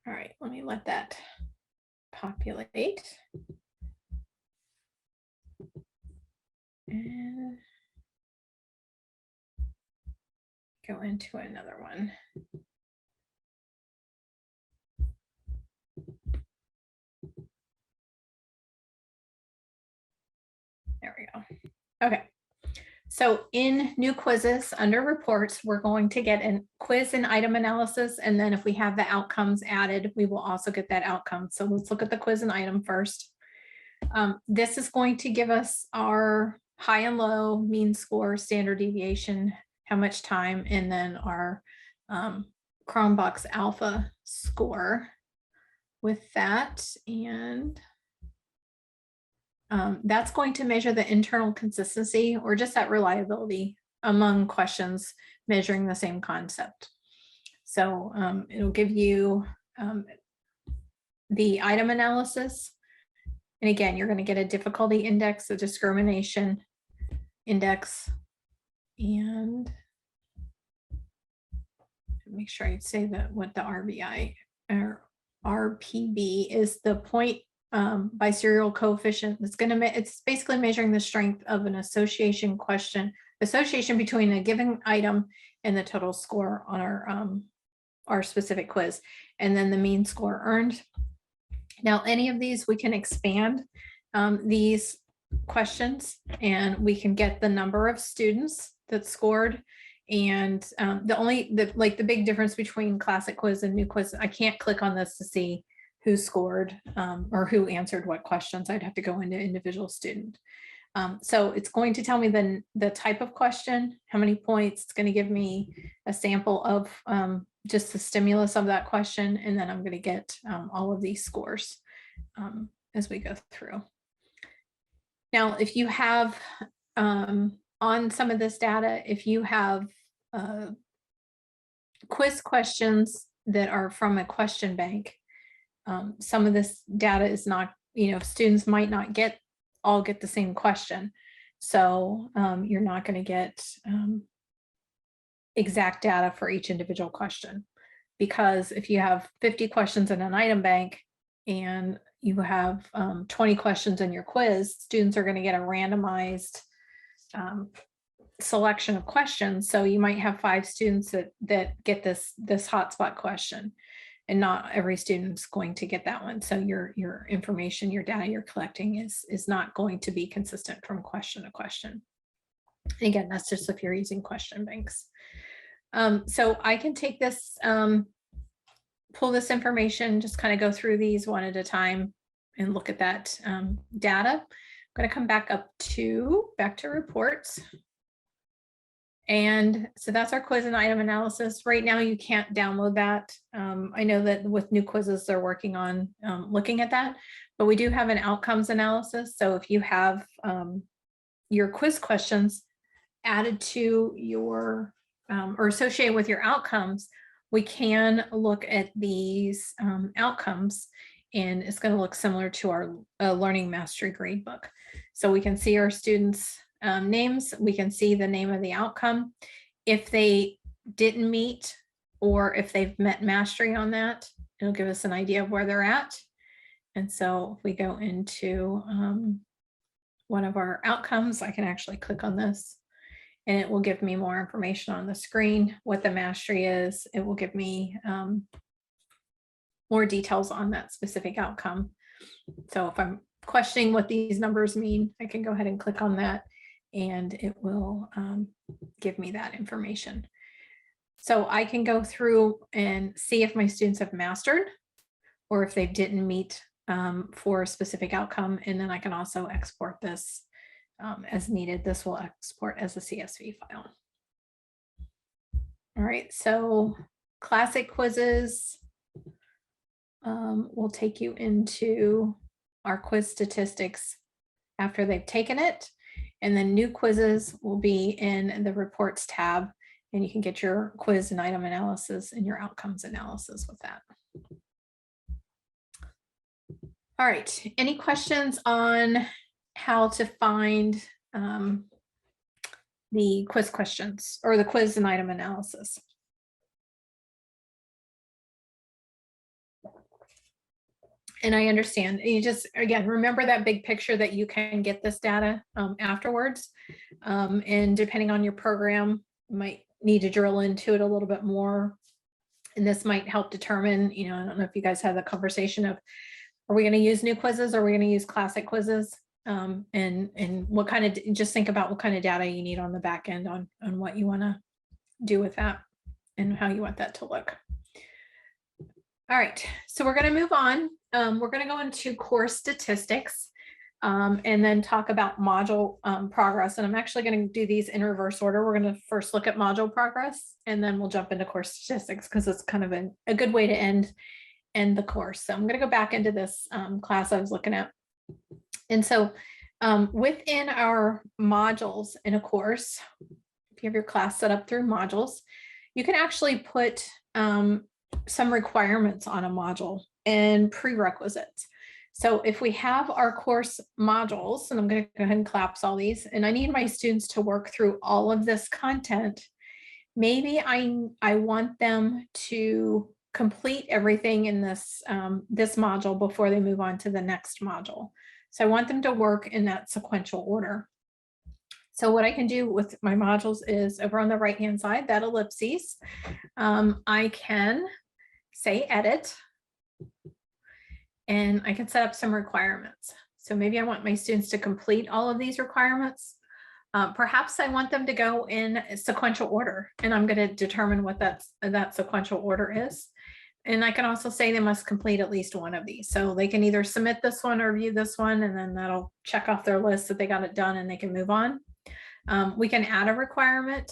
Speaker 1: All right, let me let that populate. And go into another one. There we go. Okay. So in new quizzes under reports, we're going to get a quiz and item analysis. And then if we have the outcomes added, we will also get that outcome. So let's look at the quiz and item first. This is going to give us our high and low, mean score, standard deviation, how much time, and then our Chromebox Alpha score with that. And that's going to measure the internal consistency or just that reliability among questions measuring the same concept. So it'll give you the item analysis. And again, you're going to get a difficulty index, a discrimination index, and make sure I say that what the RBI or RPB is, the point biserial coefficient. It's basically measuring the strength of an association between a given item and the total score on our specific quiz, and then the mean score earned. Now, any of these we can expand these questions, and we can get the number of students that scored. And the big difference between classic quiz and new quiz, I can't click on this to see who scored or who answered what questions. I'd have to go into individual student. So it's going to tell me the type of question, how many points. It's going to give me a sample of just the stimulus of that question. And then I'm going to get all of these scores as we go through. Now, if you have on some of this data, if you have quiz questions that are from a question bank, some of this data is not, students might not all get the same question. So you're not going to get exact data for each individual question, because if you have 50 questions in an item bank and you have 20 questions in your quiz, students are going to get a randomized selection of questions. So you might have 5 students that get this hotspot question, and not every student's going to get that one. So your information, your data you're collecting is not going to be consistent from question to question. Again, that's just if you're using question banks. So I can take this, pull this information, just kind of go through these one at a time and look at that data. I'm going to come back to reports. And so that's our quiz and item analysis. Right now, you can't download that. I know that with new quizzes, they're working on looking at that, but we do have an outcomes analysis. So if you have your quiz questions added to your or associated with your outcomes, we can look at these outcomes, and it's going to look similar to our Learning Mastery Gradebook. So we can see our students' names, we can see the name of the outcome. If they didn't meet, or if they've met mastery on that, it'll give us an idea of where they're at. And so if we go into one of our outcomes, I can actually click on this, and it will give me more information on the screen, what the mastery is. It will give me more details on that specific outcome. So if I'm questioning what these numbers mean, I can go ahead and click on that, and it will give me that information. So I can go through and see if my students have mastered or if they didn't meet for a specific outcome. And then I can also export this as needed. This will export as a CSV file. All right, so classic quizzes will take you into our quiz statistics after they've taken it. And then new quizzes will be in the reports tab, and you can get your quiz and item analysis and your outcomes analysis with that. All right, any questions on how to find the quiz questions or the quiz and item analysis? And I understand, you just, again, remember that big picture that you can get this data afterwards. And depending on your program, you might need to drill into it a little bit more. And this might help determine, I don't know if you guys had the conversation of, are we going to use new quizzes or are we going to use classic quizzes? And what kind of, just think about what kind of data you need on the back end on what you want to do with that and how you want that to look. All right, so we're going to move on. We're going to go into course statistics and then talk about module progress. And I'm actually going to do these in reverse order. We're going to first look at module progress, and then we'll jump into course statistics because it's kind of a good way to end the course. So I'm going to go back into this class I was looking at. And so within our modules in a course, if you have your class set up through modules, you can actually put some requirements on a module and prerequisites. So if we have our course modules, and I'm going to go ahead and collapse all these, and I need my students to work through all of this content, maybe I want them to complete everything in this this module before they move on to the next module. So I want them to work in that sequential order. So what I can do with my modules is over on the right-hand side, that ellipses, I can say edit, and I can set up some requirements. So maybe I want my students to complete all of these requirements. Perhaps I want them to go in sequential order, and I'm going to determine what that sequential order is. And I can also say they must complete at least one of these. So they can either submit this one or view this one, and then that'll check off their list that they got it done and they can move on. We can add a requirement.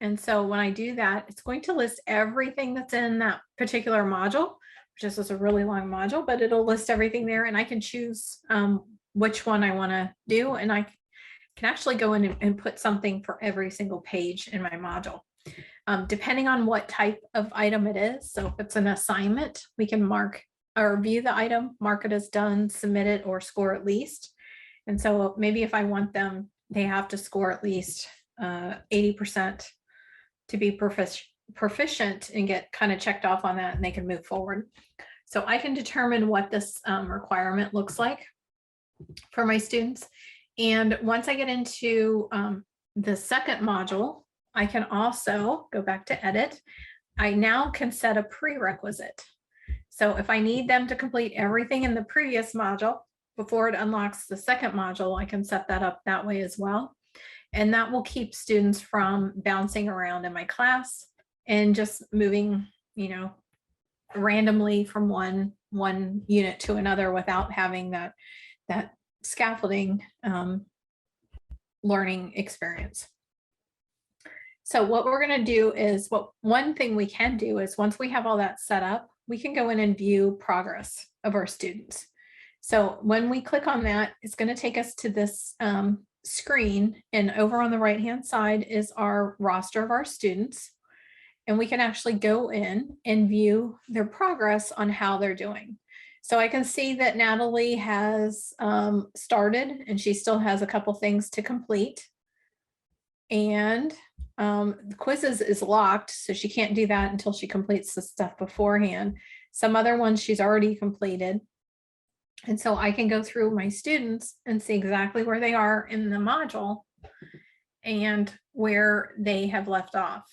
Speaker 1: And so when I do that, it's going to list everything that's in that particular module, which is a really long module, but it'll list everything there, and I can choose which one I want to do. And I can actually go in and put something for every single page in my module. Depending on what type of item it is. So if it's an assignment, we can mark or view the item, mark it as done, submit it, or score at least. And so maybe if I want them, they have to score at least 80% to be proficient and get kind of checked off on that, and they can move forward. So I can determine what this requirement looks like for my students. And once I get into the second module, I can also go back to edit. I now can set a prerequisite. So if I need them to complete everything in the previous module before it unlocks the second module, I can set that up that way as well. And that will keep students from bouncing around in my class and just moving, randomly from one unit to another without having that scaffolding learning experience. So what we're going to do is, one thing we can do is once we have all that set up, we can go in and view progress of our students. So when we click on that, it's going to take us to this screen, and over on the right hand side is our roster of our students. And we can actually go in and view their progress on how they're doing. So I can see that Natalie has started, and she still has a couple things to complete. And the quizzes is locked, so she can't do that until she completes the stuff beforehand. Some other ones she's already completed. And so I can go through my students and see exactly where they are in the module and where they have left off.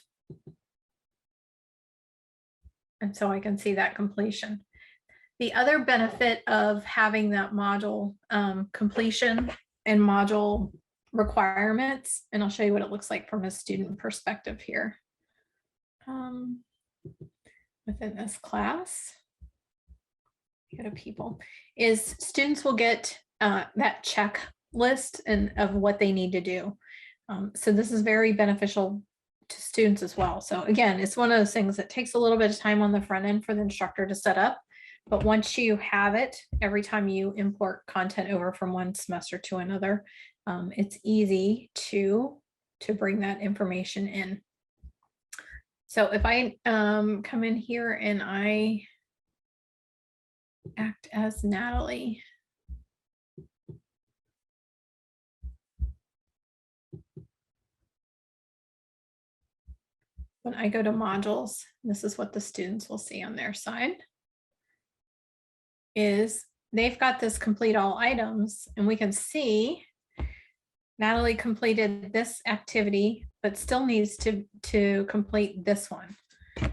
Speaker 1: And so I can see that completion. The other benefit of having that module completion and module requirements, and I'll show you what it looks like from a student perspective here. within this class, go to people, is students will get that checklist and of what they need to do. So this is very beneficial to students as well. So again, it's one of those things that takes a little bit of time on the front end for the instructor to set up. But once you have it, every time you import content over from one semester to another, it's easy to bring that information in. So if I come in here and I act as Natalie. When I go to modules, this is what the students will see on their side, is they've got this complete all items, and we can see Natalie completed this activity, but still needs to complete this one.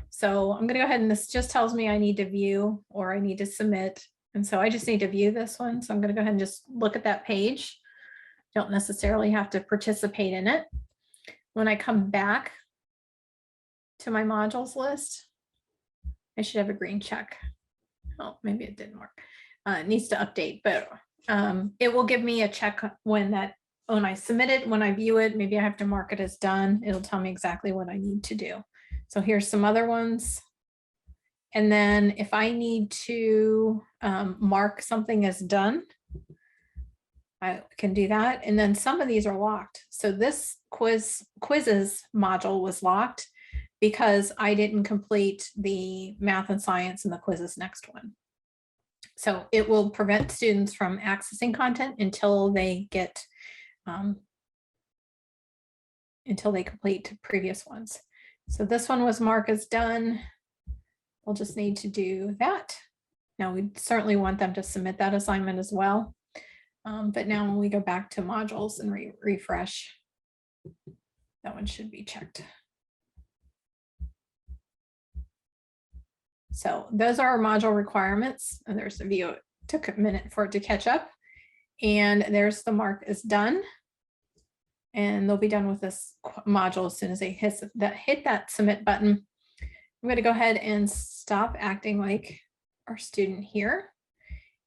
Speaker 1: So I'm going to go ahead, and this just tells me I need to view or I need to submit. And so I just need to view this one. So I'm going to go ahead and just look at that page. Don't necessarily have to participate in it. When I come back to my modules list, I should have a green check. Oh, maybe it didn't work. It needs to update, but it will give me a check when I submit it, when I view it. Maybe I have to mark it as done. It'll tell me exactly what I need to do. So here's some other ones. And then if I need to mark something as done, I can do that. And then some of these are locked. So this quizzes module was locked because I didn't complete the math and science and the quizzes next one. So it will prevent students from accessing content until they get until they complete previous ones. So this one was marked as done. We'll just need to do that. Now we certainly want them to submit that assignment as well. But now when we go back to modules and refresh, that one should be checked. So those are our module requirements. And there's the view. It took a minute for it to catch up. And there's the mark is done. And they'll be done with this module as soon as they hit that submit button. I'm going to go ahead and stop acting like our student here.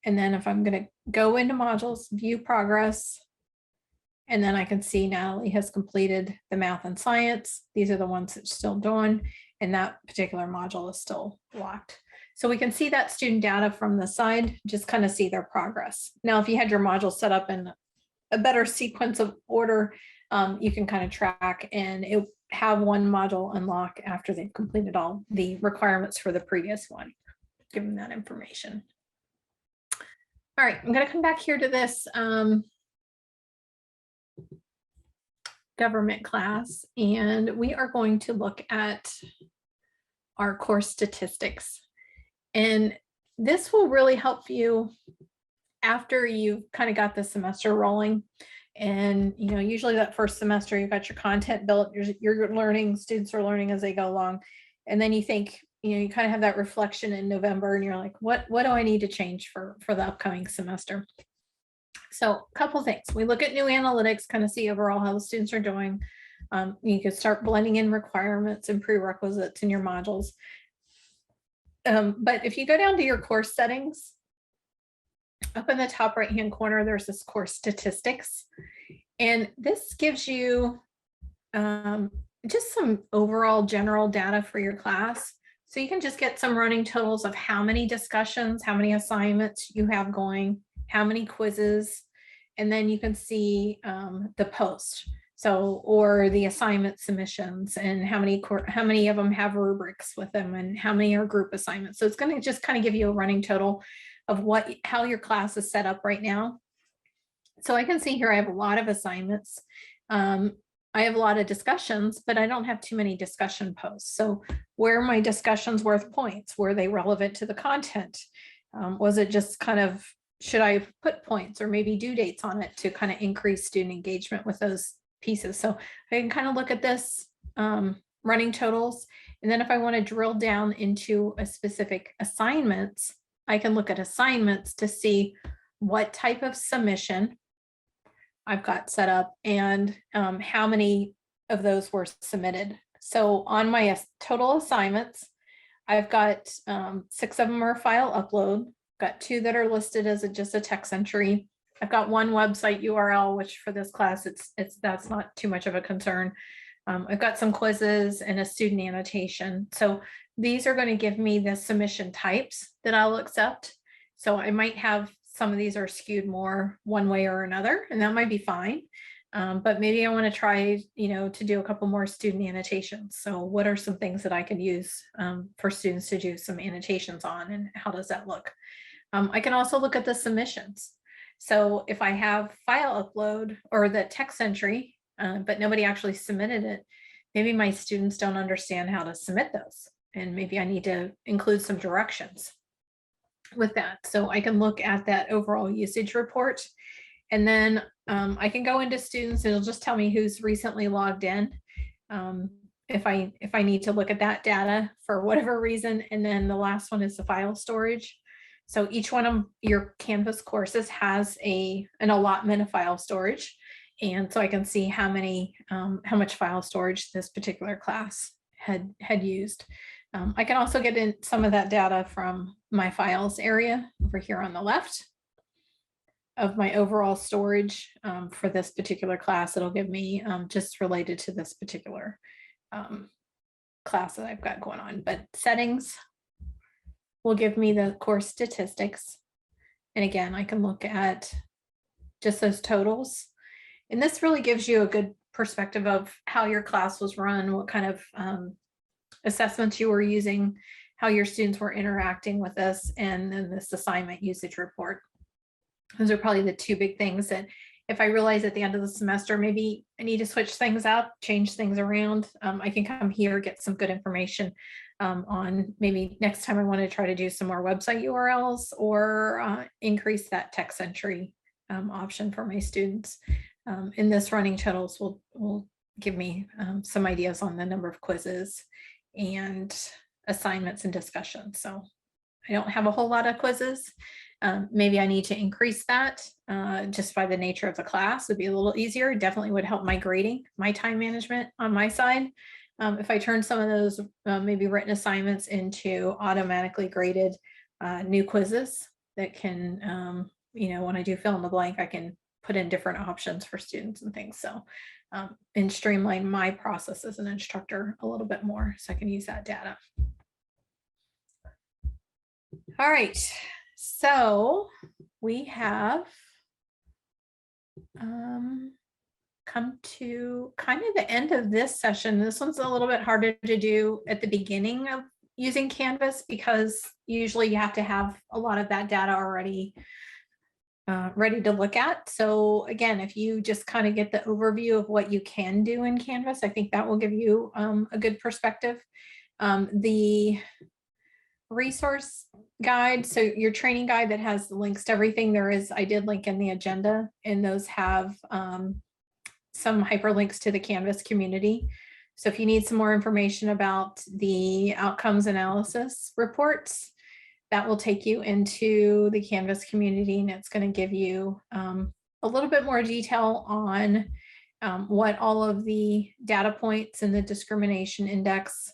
Speaker 1: And then if I'm going to go into modules, view progress, and then I can see Natalie has completed the math and science. These are the ones that's still doing, and that particular module is still locked. So we can see that student data from the side, just kind of see their progress. Now, if you had your module set up in a better sequence of order, you can kind of track and have one module unlock after they've completed all the requirements for the previous one, give them that information. All right, I'm going to come back here to this government class, and we are going to look at our course statistics. And this will really help you after you've kind of got the semester rolling. And, you know, usually that first semester, you've got your content built, you're learning, students are learning as they go along. And then you think, you know, you kind of have that reflection in November and you're like, what do I need to change for the upcoming semester? So a couple things. We look at new analytics, kind of see overall how the students are doing. You can start blending in requirements and prerequisites in your modules. But if you go down to your course settings, up in the top right-hand corner, there's this course statistics. And this gives you just some overall general data for your class. So you can just get some running totals of how many discussions, how many assignments you have going, how many quizzes, and then you can see the post. So, or the assignment submissions and how many of them have rubrics with them and how many are group assignments. So it's going to just kind of give you a running total of how your class is set up right now. So I can see here I have a lot of assignments. I have a lot of discussions, but I don't have too many discussion posts. So where are my discussions worth points? Were they relevant to the content? Was it just kind of, should I put points or maybe due dates on it to kind of increase student engagement with those pieces? So I can kind of look at this running totals. And then if I want to drill down into a specific assignments, I can look at assignments to see what type of submission I've got set up and how many of those were submitted. So on my total assignments, I've got 6 of them are file upload, got 2 that are listed as just a text entry. I've got 1 website URL, which for this class, that's not too much of a concern. I've got some quizzes and a student annotation. So these are going to give me the submission types that I'll accept. So I might have some of these are skewed more one way or another, and that might be fine. But maybe I want to try, to do a couple more student annotations. So what are some things that I could use for students to do some annotations on, and how does that look? I can also look at the submissions. So if I have file upload or the text entry, but nobody actually submitted it, maybe my students don't understand how to submit those. And maybe I need to include some directions with that. So I can look at that overall usage report, and then I can go into students, and it'll just tell me who's recently logged in. If I need to look at that data for whatever reason. And then the last one is the file storage. So each one of your Canvas courses has an allotment of file storage. And so I can see how much file storage this particular class had used. I can also get in some of that data from my files area over here on the left of my overall storage for this particular class. It'll give me just related to this particular class that I've got going on. But settings will give me the course statistics. And again, I can look at just those totals. And this really gives you a good perspective of how your class was run, what kind of assessments you were using, how your students were interacting with us, and then this assignment usage report. Those are probably the 2 big things that if I realize at the end of the semester, maybe I need to switch things up, change things around, I can come here, get some good information on maybe next time I want to try to do some more website URLs or increase that text entry option for my students. In this running totals will give me some ideas on the number of quizzes and assignments and discussions. So I don't have a whole lot of quizzes. Maybe I need to increase that just by the nature of the class. Would be a little easier. Definitely would help my grading, my time management on my side. If I turn some of those maybe written assignments into automatically graded new quizzes that can, when I do fill in the blank, I can put in different options for students and things. So and streamline my process as an instructor a little bit more so I can use that data. All right, so we have come to kind of the end of this session. This one's a little bit harder to do at the beginning of using Canvas because usually you have to have a lot of that data already ready to look at. So again, if you just kind of get the overview of what you can do in Canvas, I think that will give you a good perspective. The resource guide, so your training guide that has the links to everything I did link in the agenda, and those have some hyperlinks to the Canvas community. So if you need some more information about the outcomes analysis reports, that will take you into the Canvas community, and it's going to give you a little bit more detail on what all of the data points in the discrimination index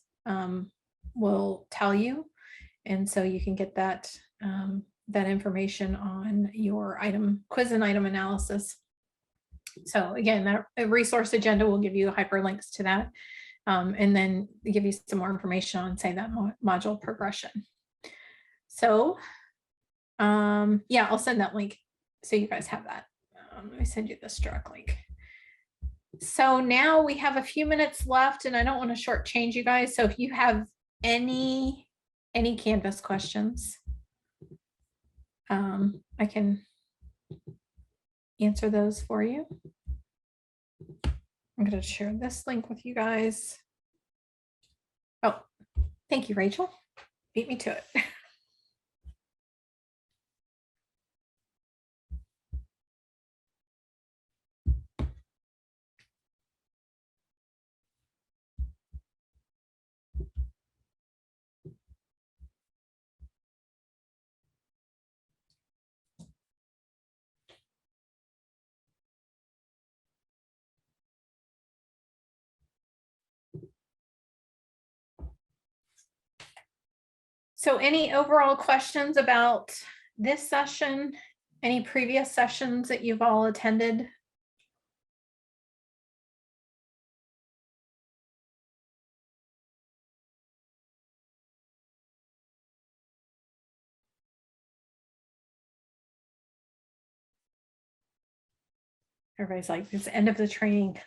Speaker 1: will tell you. And so you can get that information on your quiz and item analysis. So again, that resource agenda will give you hyperlinks to that, and then give you some more information on, say, that module progression. So yeah, I'll send that link so you guys have that. Let me send you this direct link. So now we have a few minutes left, and I don't want to shortchange you guys. So if you have any Canvas questions, I can answer those for you. I'm going to share this link with you guys. Oh, thank you, Rachel. Beat me to it. So any overall questions about this session? Any previous sessions that you've all attended? Everybody's like, it's the end of the training.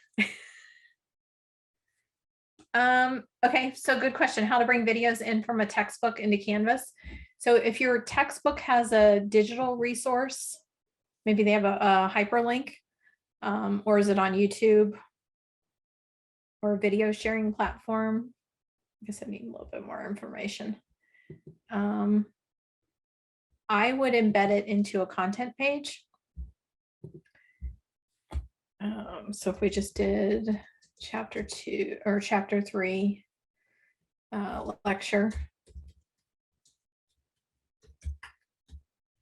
Speaker 1: Okay, so good question. How to bring videos in from a textbook into Canvas. So if your textbook has a digital resource, maybe they have a hyperlink, or is it on YouTube or a video sharing platform? I guess I need a little bit more information. I would embed it into a content page. So if we just did chapter 2 or chapter 3 lecture.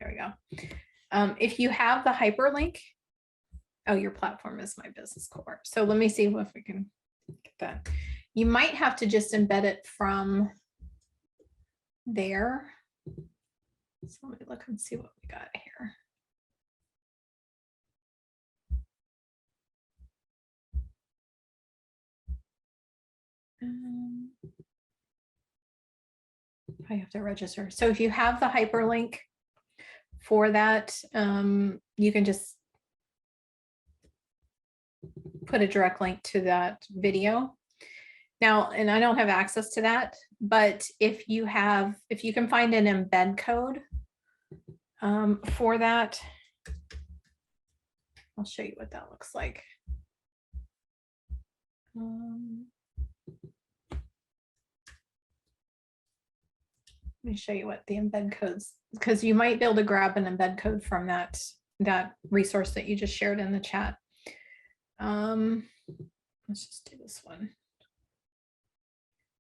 Speaker 1: There we go. If you have the hyperlink, oh, your platform is My Business Core. So let me see if we can get that. You might have to just embed it from there. So let me look and see what we got here. I have to register. So if you have the hyperlink for that, you can just put a direct link to that video. Now, and I don't have access to that, but if you can find an embed code for that, I'll show you what that looks like. Let me show you what the embed codes, because you might be able to grab an embed code from that resource that you just shared in the chat. Let's just do this one.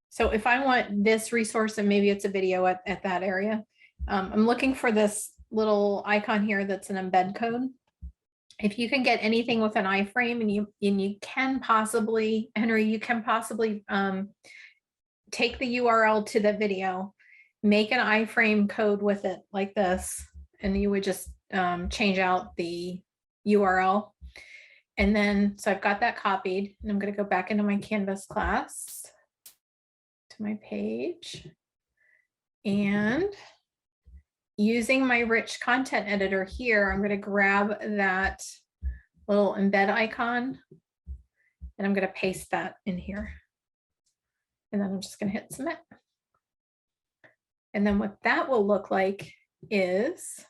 Speaker 1: So if I want this resource, and maybe it's a video at that area, I'm looking for this little icon here that's an embed code. If you can get anything with an iframe, and you can possibly, Henry, you can possibly take the URL to the video, make an iframe code with it like this, and you would just change out the URL. And then, so I've got that copied, and I'm going to go back into my Canvas class to my page, and using my rich content editor here, I'm going to grab that little embed icon, and I'm going to paste that in here. And then I'm just going to hit submit. And then what that will look like is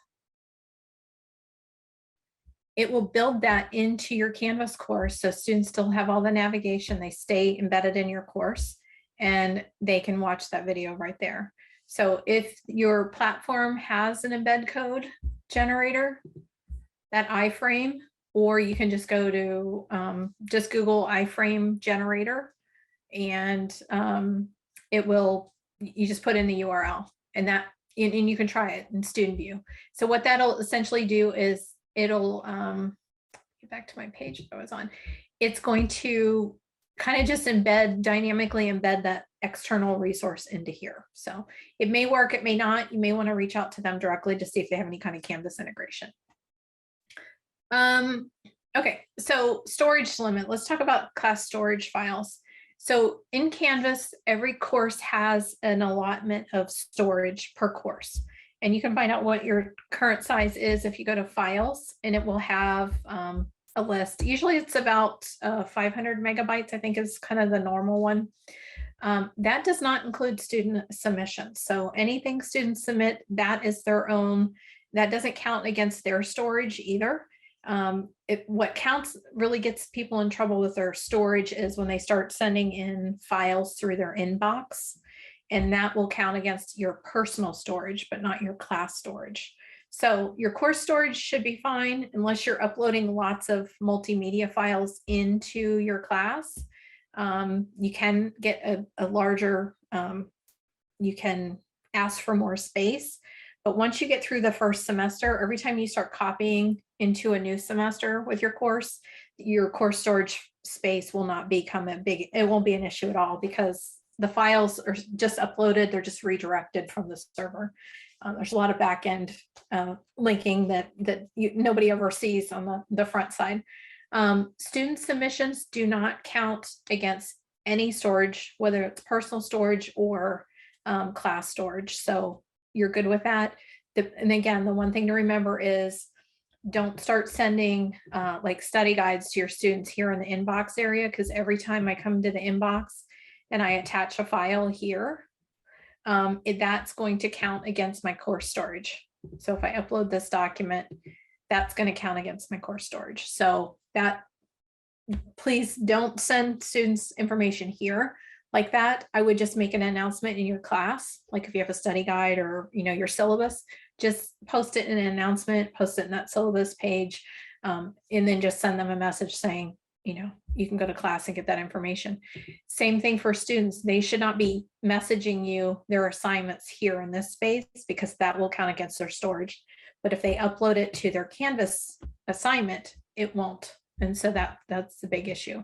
Speaker 1: it will build that into your Canvas course. So students still have all the navigation, they stay embedded in your course, and they can watch that video right there. So if your platform has an embed code generator, that iframe, or you can just go to just Google iframe generator, and it will, you just put in the URL, and you can try it in Student View. So what that'll essentially do is it'll get back to my page I was on. It's going to kind of just dynamically embed that external resource into here. So it may work, it may not. You may want to reach out to them directly to see if they have any kind of Canvas integration. Okay, so storage limit. Let's talk about class storage files. So in Canvas, every course has an allotment of storage per course. And you can find out what your current size is if you go to files, and it will have a list. Usually it's about 500 megabytes, I think is kind of the normal one. That does not include student submissions. So anything students submit, that is their own, that doesn't count against their storage either. What counts, really gets people in trouble with their storage, is when they start sending in files through their inbox, and that will count against your personal storage, but not your class storage. So your course storage should be fine unless you're uploading lots of multimedia files into your class. You can get a larger, you can ask for more space. But once you get through the first semester, every time you start copying into a new semester with your course storage space will not become it won't be an issue at all, because the files are just uploaded, they're just redirected from the server. There's a lot of back end linking that nobody ever sees on the front side. Student submissions do not count against any storage, whether it's personal storage or class storage. So you're good with that. And again, the one thing to remember is don't start sending like study guides to your students here in the inbox area, because every time I come to the inbox and I attach a file here, that's going to count against my course storage. So if I upload this document, that's going to count against my course storage. So that, please don't send students information here like that. I would just make an announcement in your class, like if you have a study guide or your syllabus, just post it in an announcement, post it in that syllabus page, and then just send them a message saying, you can go to class and get that information. Same thing for students. They should not be messaging you their assignments here in this space, because that will count against their storage. But if they upload it to their Canvas assignment, it won't. And so that's the big issue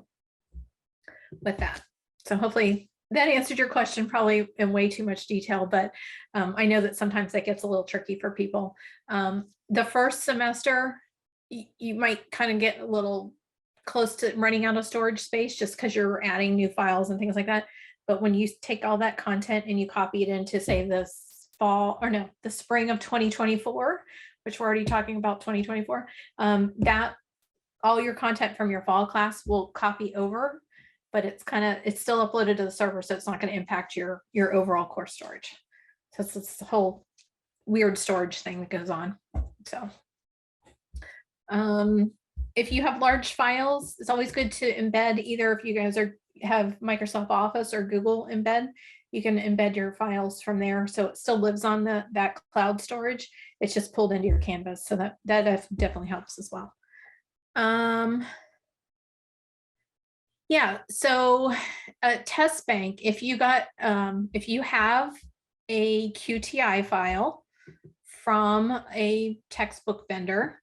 Speaker 1: with that. So hopefully that answered your question, probably in way too much detail, but I know that sometimes that gets a little tricky for people. The first semester, you might kind of get a little close to running out of storage space just because you're adding new files and things like that. But when you take all that content and you copy it into, say, the spring of 2024, which we're already talking about 2024, that all your content from your fall class will copy over, but it's still uploaded to the server, so it's not going to impact your overall course storage. So it's this whole weird storage thing that goes on. So if you have large files, it's always good to embed, either if you guys have Microsoft Office or Google Embed, you can embed your files from there, so it still lives on that cloud storage. It's just pulled into your Canvas, so that definitely helps as well. Yeah, so a test bank, if you have a QTI file from a textbook vendor,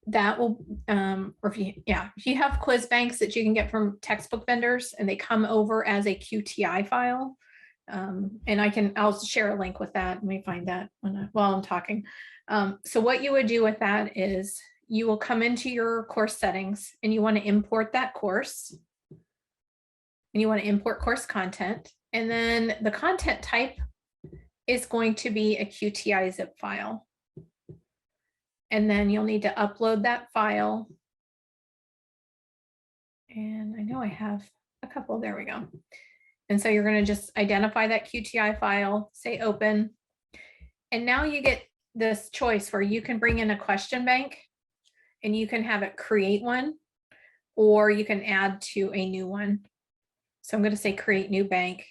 Speaker 1: that will, or if you have quiz banks that you can get from textbook vendors and they come over as a QTI file, and I'll share a link with that. Let me find that while I'm talking. So what you would do with that is you will come into your course settings and you want to import that course, and you want to import course content, and then the content type is going to be a QTI zip file. And then you'll need to upload that file. And I know I have a couple, there we go. And so you're going to just identify that QTI file, say open. And now you get this choice where you can bring in a question bank and you can have it create one, or you can add to a new one. So I'm going to say create new bank,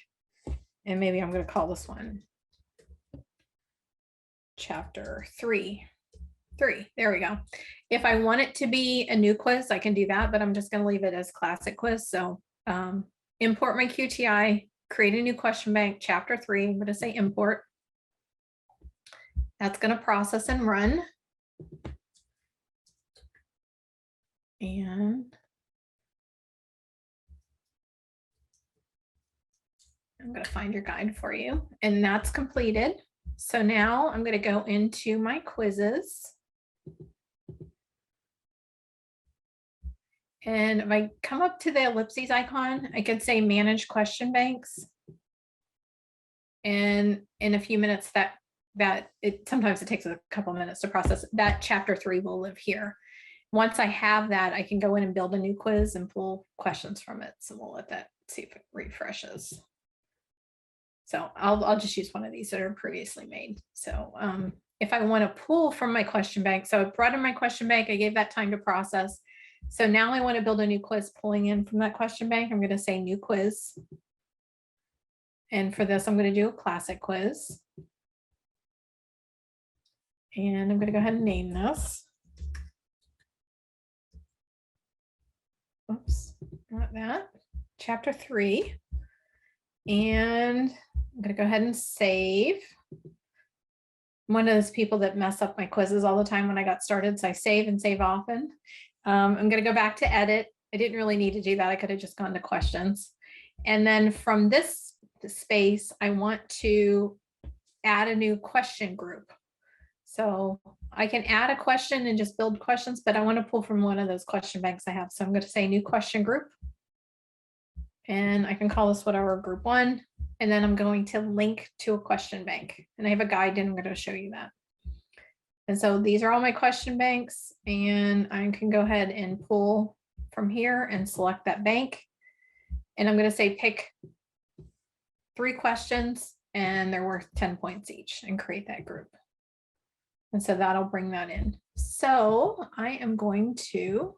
Speaker 1: and maybe I'm going to call this one chapter 3. There we go. If I want it to be a new quiz, I can do that, but I'm just going to leave it as classic quiz. So import my QTI, create a new question bank, chapter 3. I'm going to say import. That's going to process and run. And I'm going to find your guide for you, and that's completed. So now I'm going to go into my quizzes. And if I come up to the ellipses icon, I can say manage question banks. And in a few minutes, sometimes it takes a couple minutes to process. That chapter 3 will live here. Once I have that, I can go in and build a new quiz and pull questions from it. So we'll let that, see if it refreshes. So I'll just use one of these that are previously made. So if I want to pull from my question bank, so I brought in my question bank, I gave that time to process. So now I want to build a new quiz pulling in from that question bank. I'm going to say new quiz. And for this, I'm going to do a classic quiz. And I'm going to go ahead and name this. Oops, not that. Chapter 3. And I'm going to go ahead and save. I'm one of those people that mess up my quizzes all the time when I got started, so I save and save often. I'm going to go back to edit. I didn't really need to do that. I could have just gone to questions. And then from this the space, I want to add a new question group. So I can add a question and just build questions, but I want to pull from one of those question banks I have. So I'm going to say new question group. And I can call this whatever, group 1. And then I'm going to link to a question bank. And I have a guide and I'm going to show you that. And so these are all my question banks, and I can go ahead and pull from here and select that bank. And I'm going to say pick 3 questions and they're worth 10 points each, and create that group. And so that'll bring that in. So I am going to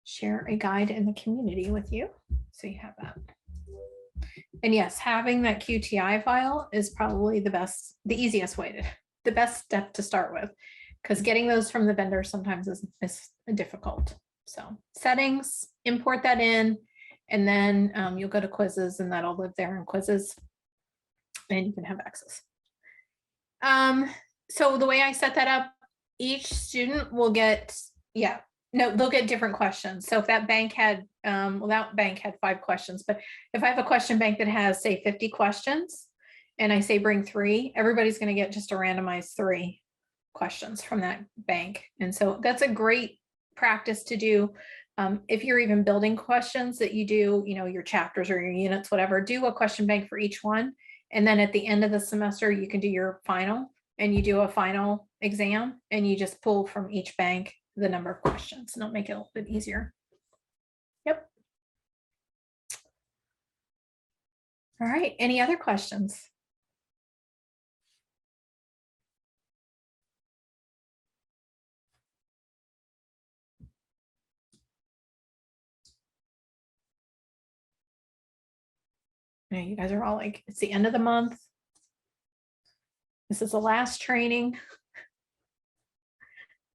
Speaker 1: share a guide in the community with you. So you have that. And yes, having that QTI file is probably the easiest way to, the best step to start with, because getting those from the vendor sometimes is difficult. So settings, import that in, and then you'll go to quizzes and that'll live there in quizzes and you can have access. So the way I set that up, each student will get, they'll get different questions. So if that bank had, that bank had 5 questions, but if I have a question bank that has, say, 50 questions, and I say bring 3, everybody's going to get just a randomized 3 questions from that bank. And so that's a great practice to do. If you're even building questions that you do, your chapters or your units, whatever, do a question bank for each one. And then at the end of the semester, you can do your final, and you do a final exam, and you just pull from each bank the number of questions, and it'll make it a little bit easier. Yep. All right. Any other questions? You guys are all like, it's the end of the month. This is the last training. You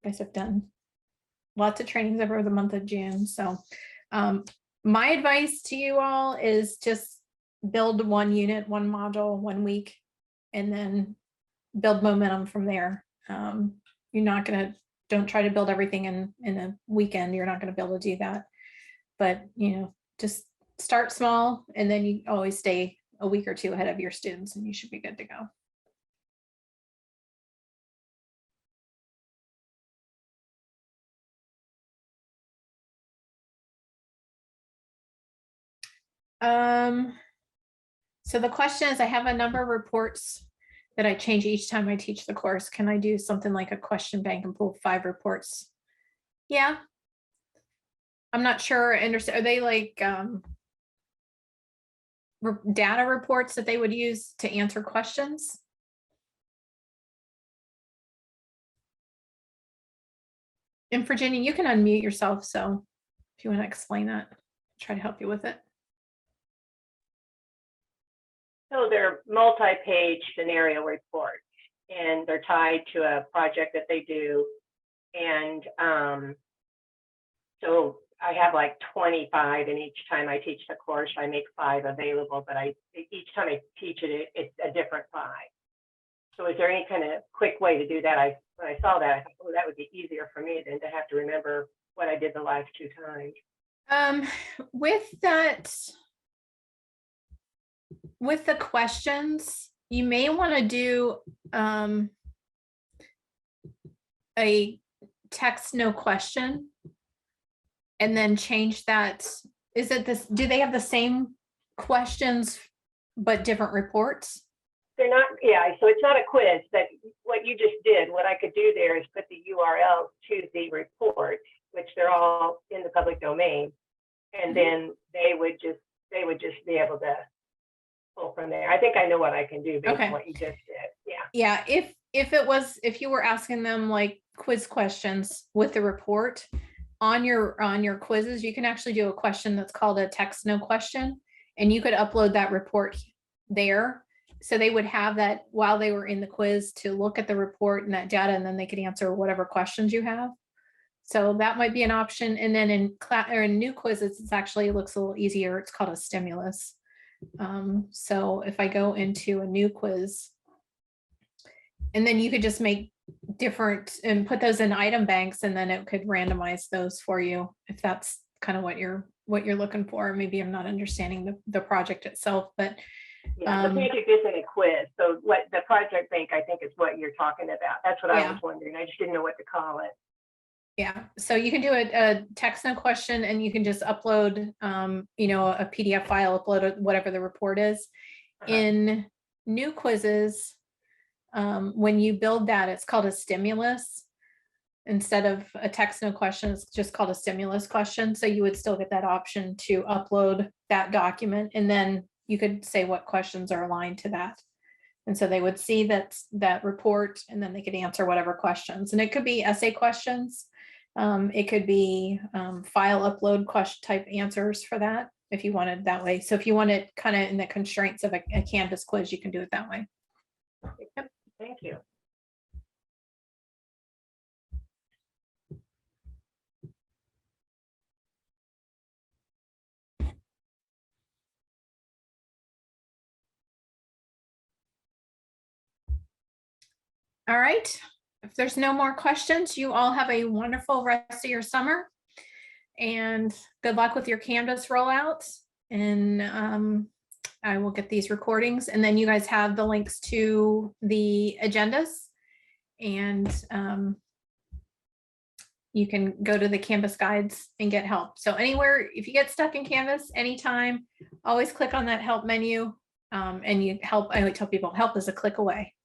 Speaker 1: guys have done lots of trainings over the month of June. So my advice to you all is just build 1 unit, 1 module, 1 week, and then build momentum from there. You're not going to, don't try to build everything in a weekend. You're not going to be able to do that. But, just start small, and then you always stay a week or 2 ahead of your students, and you should be good to go. So the question is, I have a number of reports that I change each time I teach the course. Can I do something like a question bank and pull 5 reports? Yeah. I'm not sure. Are they like data reports that they would use to answer questions? And Virginia, you can unmute yourself. So if you want to explain that, I'll try to help you with it.
Speaker 2: So they're multi-page scenario reports, and they're tied to a project that they do. And so I have like 25, and each time I teach the course, I make 5 available, but each time I teach it, it's a different 5. So is there any kind of quick way to do that? When I saw that, I thought, oh, that would be easier for me than to have to remember what I did the last 2 times.
Speaker 1: With the questions, you may want to do a text no question, and then change that. Is it this? Do they have the same questions but different reports?
Speaker 2: They're not. Yeah. So it's not a quiz. That what you just did. What I could do there is put the URL to the report, which they're all in the public domain, and then they would just be able to pull from there. I think I know what I can do based on what you just did. Yeah.
Speaker 1: Yeah. If you were asking them like quiz questions with the report on your quizzes, you can actually do a question that's called a text no question, and you could upload that report there. So they would have that while they were in the quiz to look at the report and that data, and then they could answer whatever questions you have. So that might be an option. And then in new quizzes, it looks a little easier. It's called a stimulus. So if I go into a new quiz, and then you could just make different and put those in item banks, and then it could randomize those for you if that's kind of what you're looking for. Maybe I'm not understanding the project itself, but
Speaker 2: Yeah, the project isn't a quiz. So what the project bank, I think, is what you're talking about. That's what I
Speaker 1: Yeah.
Speaker 2: was wondering. I just didn't know what to call it.
Speaker 1: Yeah, so you can do a text no question, and you can just upload, you know, a PDF file, upload whatever the report is. In new quizzes, when you build that, it's called a stimulus. Instead of a text no question, it's just called a stimulus question. So you would still get that option to upload that document, and then you could say what questions are aligned to that. And so they would see that report, and then they could answer whatever questions. And it could be essay questions. It could be file upload question type answers for that, if you wanted that way. So if you want it kind of in the constraints of a Canvas quiz, you can do it that way.
Speaker 2: Yep. Thank you.
Speaker 1: All right. If there's no more questions, you all have a wonderful rest of your summer. And good luck with your Canvas rollouts. And I will get these recordings, and then you guys have the links to the agendas. And you can go to the Canvas guides and get help. So anywhere, if you get stuck in Canvas anytime, always click on that help menu, and you help. I always tell people help is a click away.